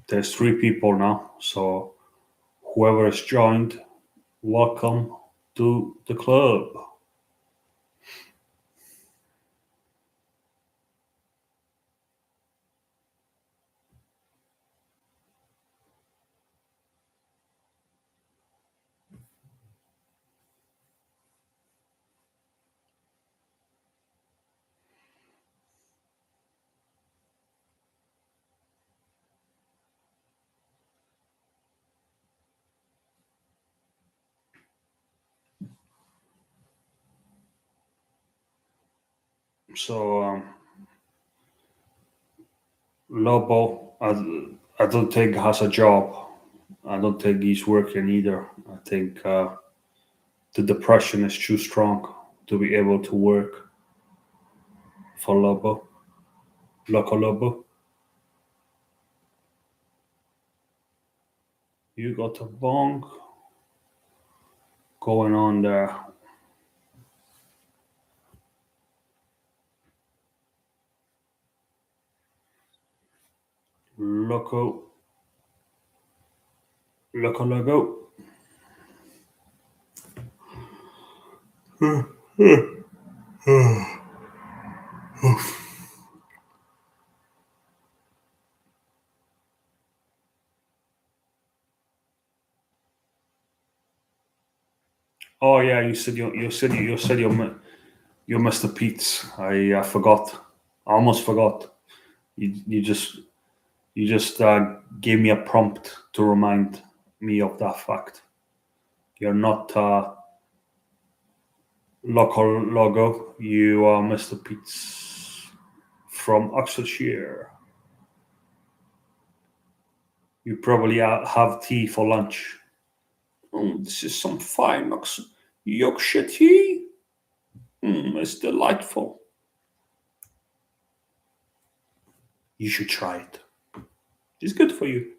There's three people now, so whoever has joined, welcome to the club. So Lobo, I don't think has a job. I don't think he's working either. I think the depression is too strong to be able to work for Lobo. Loco Lobo, you got a bong going on there. Loco, Loco Logo. Oh yeah, you Mr. Pete's. I forgot. I almost forgot. You just gave me a prompt to remind me of that fact. You're not Logo. You are Mr. Pete's from Oxfordshire. You probably have tea for lunch. This is some fine Yorkshire tea. It's delightful. You should try it. It's good for you.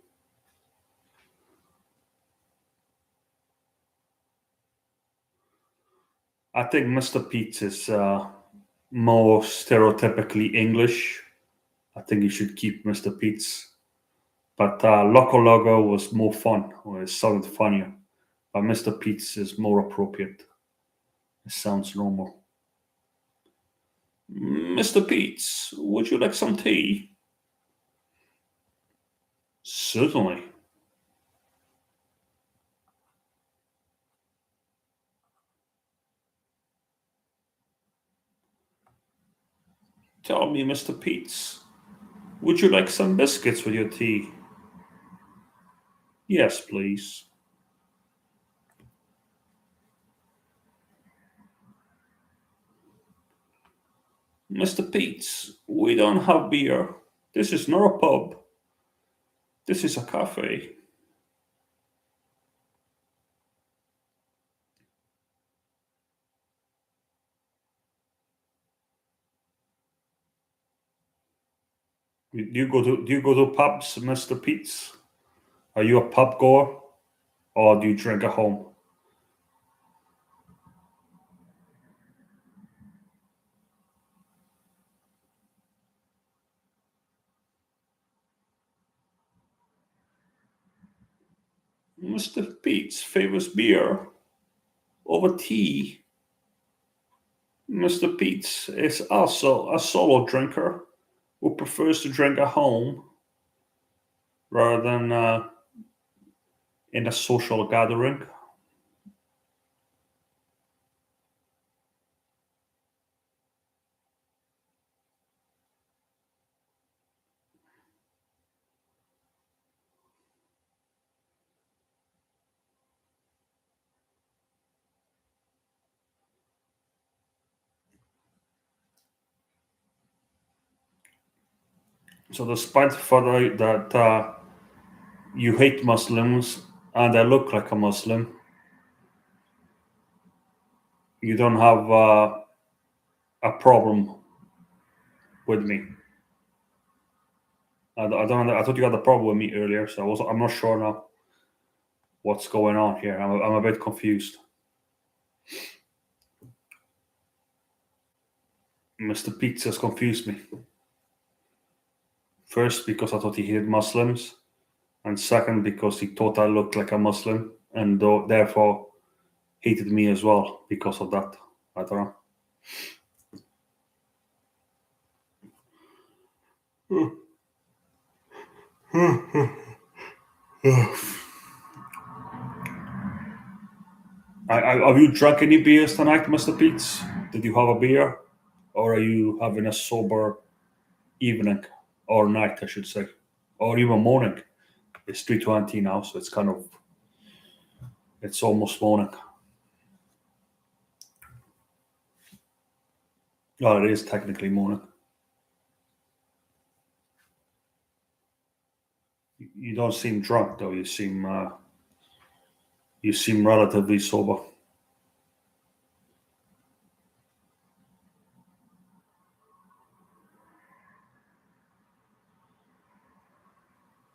I think Mr. Pete's is more stereotypically English. I think you should keep Mr. Pete's. But Loco Logo was more fun, or it sounded funnier. But Mr. Pete's is more appropriate. It sounds normal. Mr. Pete's, would you like some tea? Certainly. Tell me, Mr. Pete's, would you like some biscuits with your tea? Yes, please. Mr. Pete's, we don't have beer. This is not a pub. This is a cafe. Do you go to pubs, Mr. Pete's? Are you a pub goer or do you drink at home? Mr. Pete's favors beer over tea. Mr. Pete's is also a solo drinker who prefers to drink at home rather than in a social gathering. So despite the fact that you hate Muslims and I look like a Muslim, you don't have a problem with me. I don't. I thought you had a problem with me earlier, so I'm not sure now what's going on here. I'm a bit confused. Mr. Pizzas confused me. First, because I thought he hated Muslims, and second, because he thought I looked like a Muslim, and therefore hated me as well because of that. I don't know. Have you drunk any beers tonight, Mr. Pete's? Did you have a beer? Or are you having a sober evening? Or night, I should say. Or even morning. It's 3:20 now, so it's almost morning. Well, it is technically morning. You don't seem drunk, though. You seem relatively sober.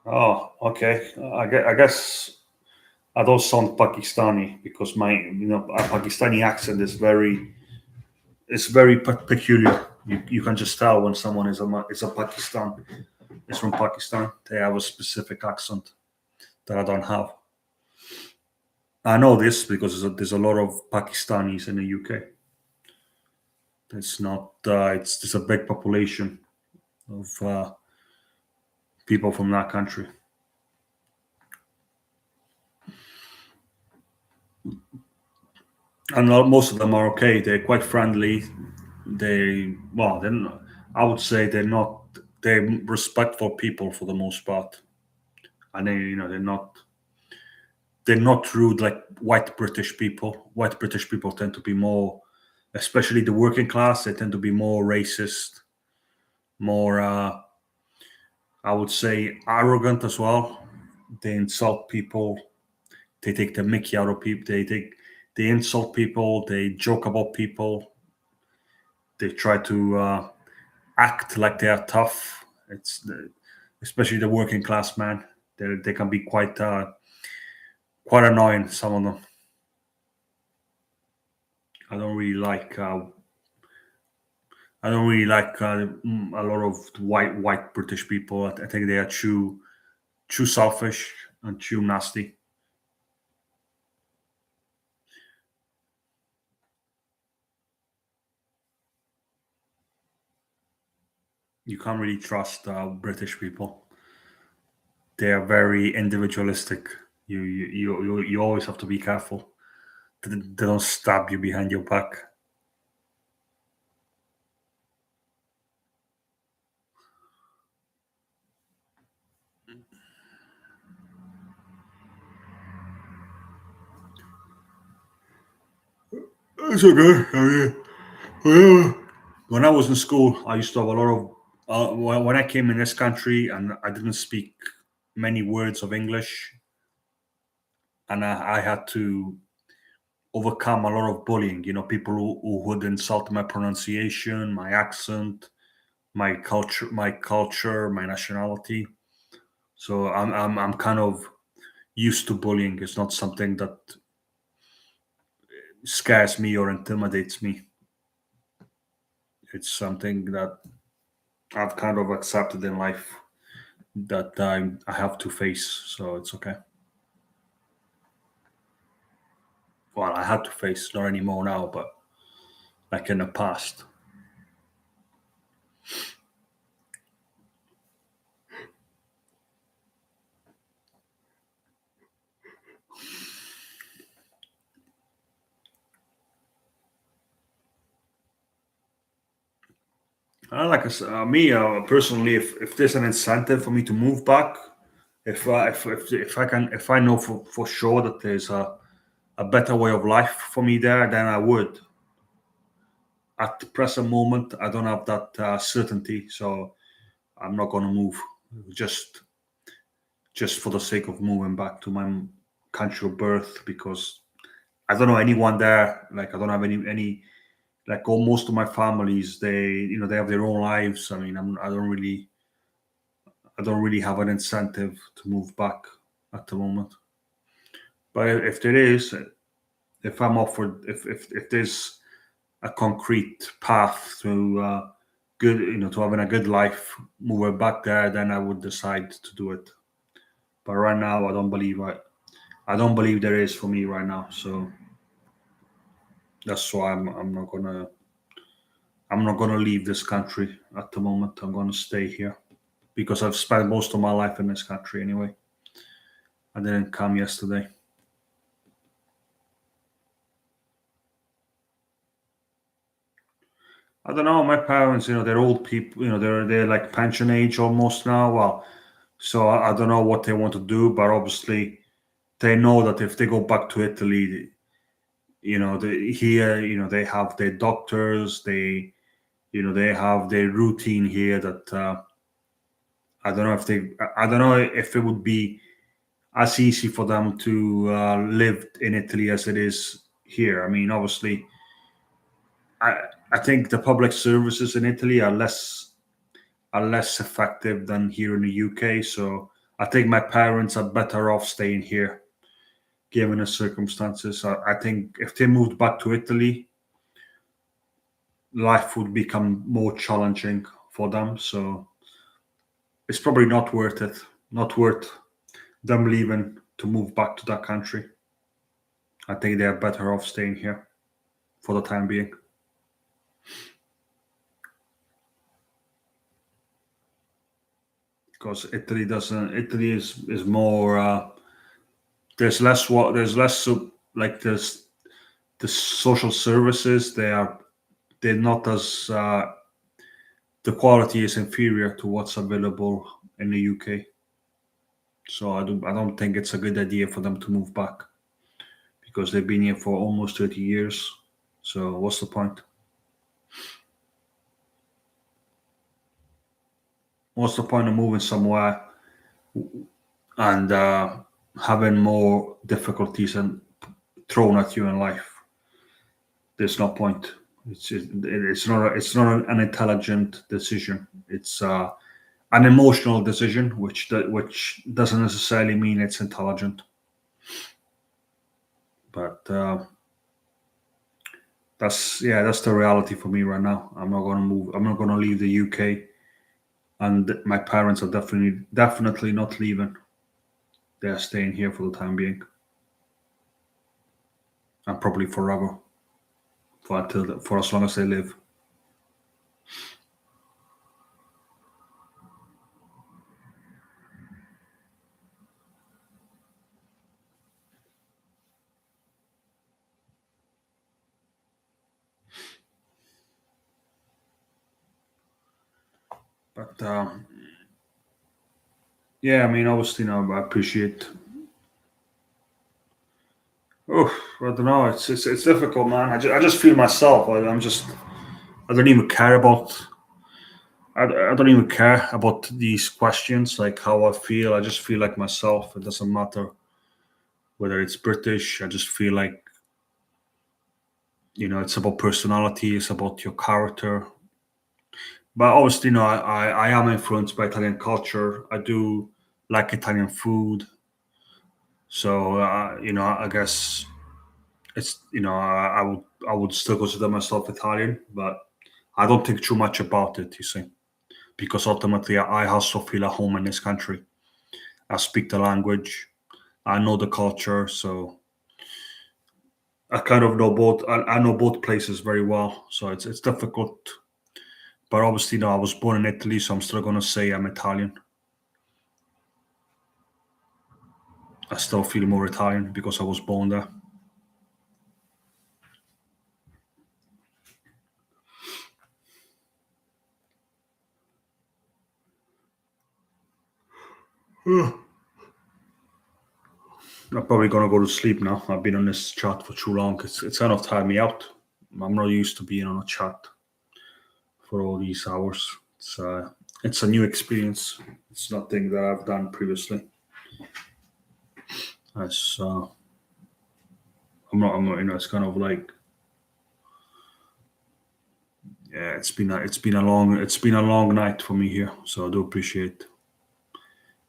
Oh, okay. I guess I don't sound Pakistani because my Pakistani accent is very peculiar. You can just tell when someone is a Pakistan. Is from Pakistan. They have a specific accent that I don't have. I know this because there's a lot of Pakistanis in the UK. It's not. It's there's a big population of people from that country. And most of them are okay. They're quite friendly. I would say they're respectful people for the most part, and they're not rude like white British people. White British people tend to be more, especially the working class. They tend to be more racist, more I would say arrogant as well. They insult people. They take the mickey out of people. They insult people. They joke about people. They try to act like they are tough. Especially the working class man. They can be quite annoying. Some of them. I don't really like. I don't really like a lot of white British people. I think they are too selfish and too nasty. You can't really trust British people. They are very individualistic. You always have to be careful. They don't stab you behind your back. It's okay. When I was in school, I used to have a lot of. When I came in this country and I didn't speak many words of English, and I had to overcome a lot of bullying. People who would insult my pronunciation, my accent, my culture, my nationality. So I'm kind of used to bullying. It's not something that scares me or intimidates me. It's something that I've kind of accepted in life that I have to face. So it's okay. Well, I had to face, not anymore now, but like in the past. Like I said, me personally, if there's an incentive for me to move back, if I know for sure that there's a better way of life for me there, then I would. At the present moment, I don't have that certainty, so I'm not gonna move just for the sake of moving back to my country of birth, because I don't know anyone there. Like I don't have any like all most of my families. They have their own lives. I mean, I don't really have an incentive to move back at the moment. But if there is, if I'm offered, if there's a concrete path to good, to having a good life, moving back there, then I would decide to do it. But right now, I don't believe there is for me right now. So that's why I'm not gonna leave this country at the moment. I'm gonna stay here because I've spent most of my life in this country anyway. I didn't come yesterday. I don't know. My parents, they're old people. They're like pension age almost now. Well, so I don't know what they want to do, but obviously they know that if they go back to Italy, here, they have their doctors. They have their routine here. That I don't know if it would be as easy for them to live in Italy as it is here. I mean, obviously, I I think the public services in Italy are less effective than here in the UK. So I think my parents are better off staying here, given the circumstances. I think if they moved back to Italy, life would become more challenging for them. So it's probably not worth it. Not worth them leaving to move back to that country. I think they're better off staying here for the time being. Because Italy is more there's less like there's the social services, they're not as the quality is inferior to what's available in the UK. So I don't think it's a good idea for them to move back because they've been here for almost 30 years. So what's the point? What's the point of moving somewhere and having more difficulties and thrown at you in life? There's no point. It's not an intelligent decision. It's an emotional decision, which doesn't necessarily mean it's intelligent. But that's the reality for me right now. I'm not going to move. I'm not going to leave the UK, and my parents are definitely not leaving. They're staying here for the time being, and probably forever, for as long as they live. But yeah, I mean, obviously, I appreciate. Oh, I don't know. It's difficult, man. I just feel myself. I don't even care about. I don't even care about these questions, like how I feel. I just feel like myself. It doesn't matter whether it's British. I just feel like it's about personality. It's about your character. But obviously, I am influenced by Italian culture. I do like Italian food. So I guess it's I would still consider myself Italian, but I don't think too much about it. You see, because ultimately I also feel at home in this country. I speak the language. I know the culture, so I kind of know both. I know both places very well, so it's difficult. But obviously, I was born in Italy, so I'm still going to say I'm Italian. I still feel more Italian because I was born there. I'm probably gonna go to sleep now. I've been on this chat for too long. It's kind of tired me out. I'm not used to being on a chat for all these hours. It's it's a new experience. It's nothing that I've done previously. It's I'm not, it's kind of like, yeah, it's been a long night for me here. So I do appreciate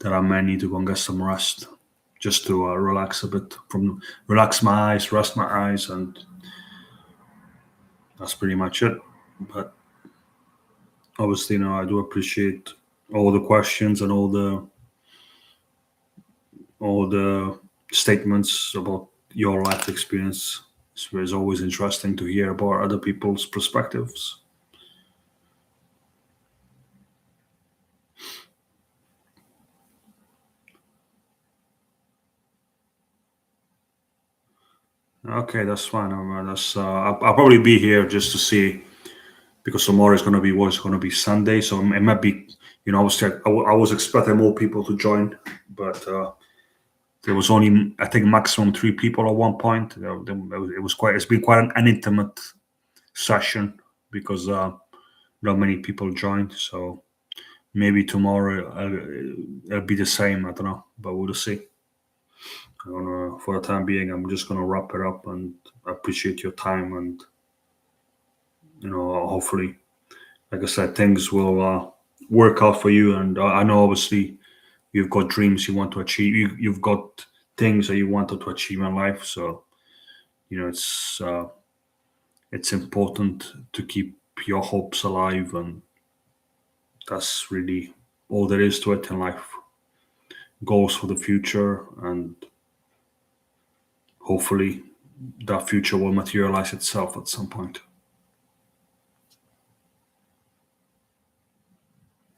that I may need to go and get some rest, just to relax a bit, relax my eyes, rest my eyes, and that's pretty much it. But obviously, I do appreciate all the questions and all the statements about your life experience. It's always interesting to hear about other people's perspectives. Okay, that's fine. I'll probably be here just to see, because tomorrow is going to be what's going to be Sunday, so it might be, obviously I was expecting more people to join, but there was only, I think, maximum 3 people at one point. It's been quite an intimate session because not many people joined. So maybe tomorrow it'll be the same. I don't know, but we'll see. For the time being, I'm just gonna wrap it up and appreciate your time, and hopefully, like I said, things will work out for you. And I know, obviously, you've got dreams you want to achieve. You've got things that you wanted to achieve in life. So it's important to keep your hopes alive, and that's really all there is to it in life. Goals for the future, and hopefully that future will materialize itself at some point.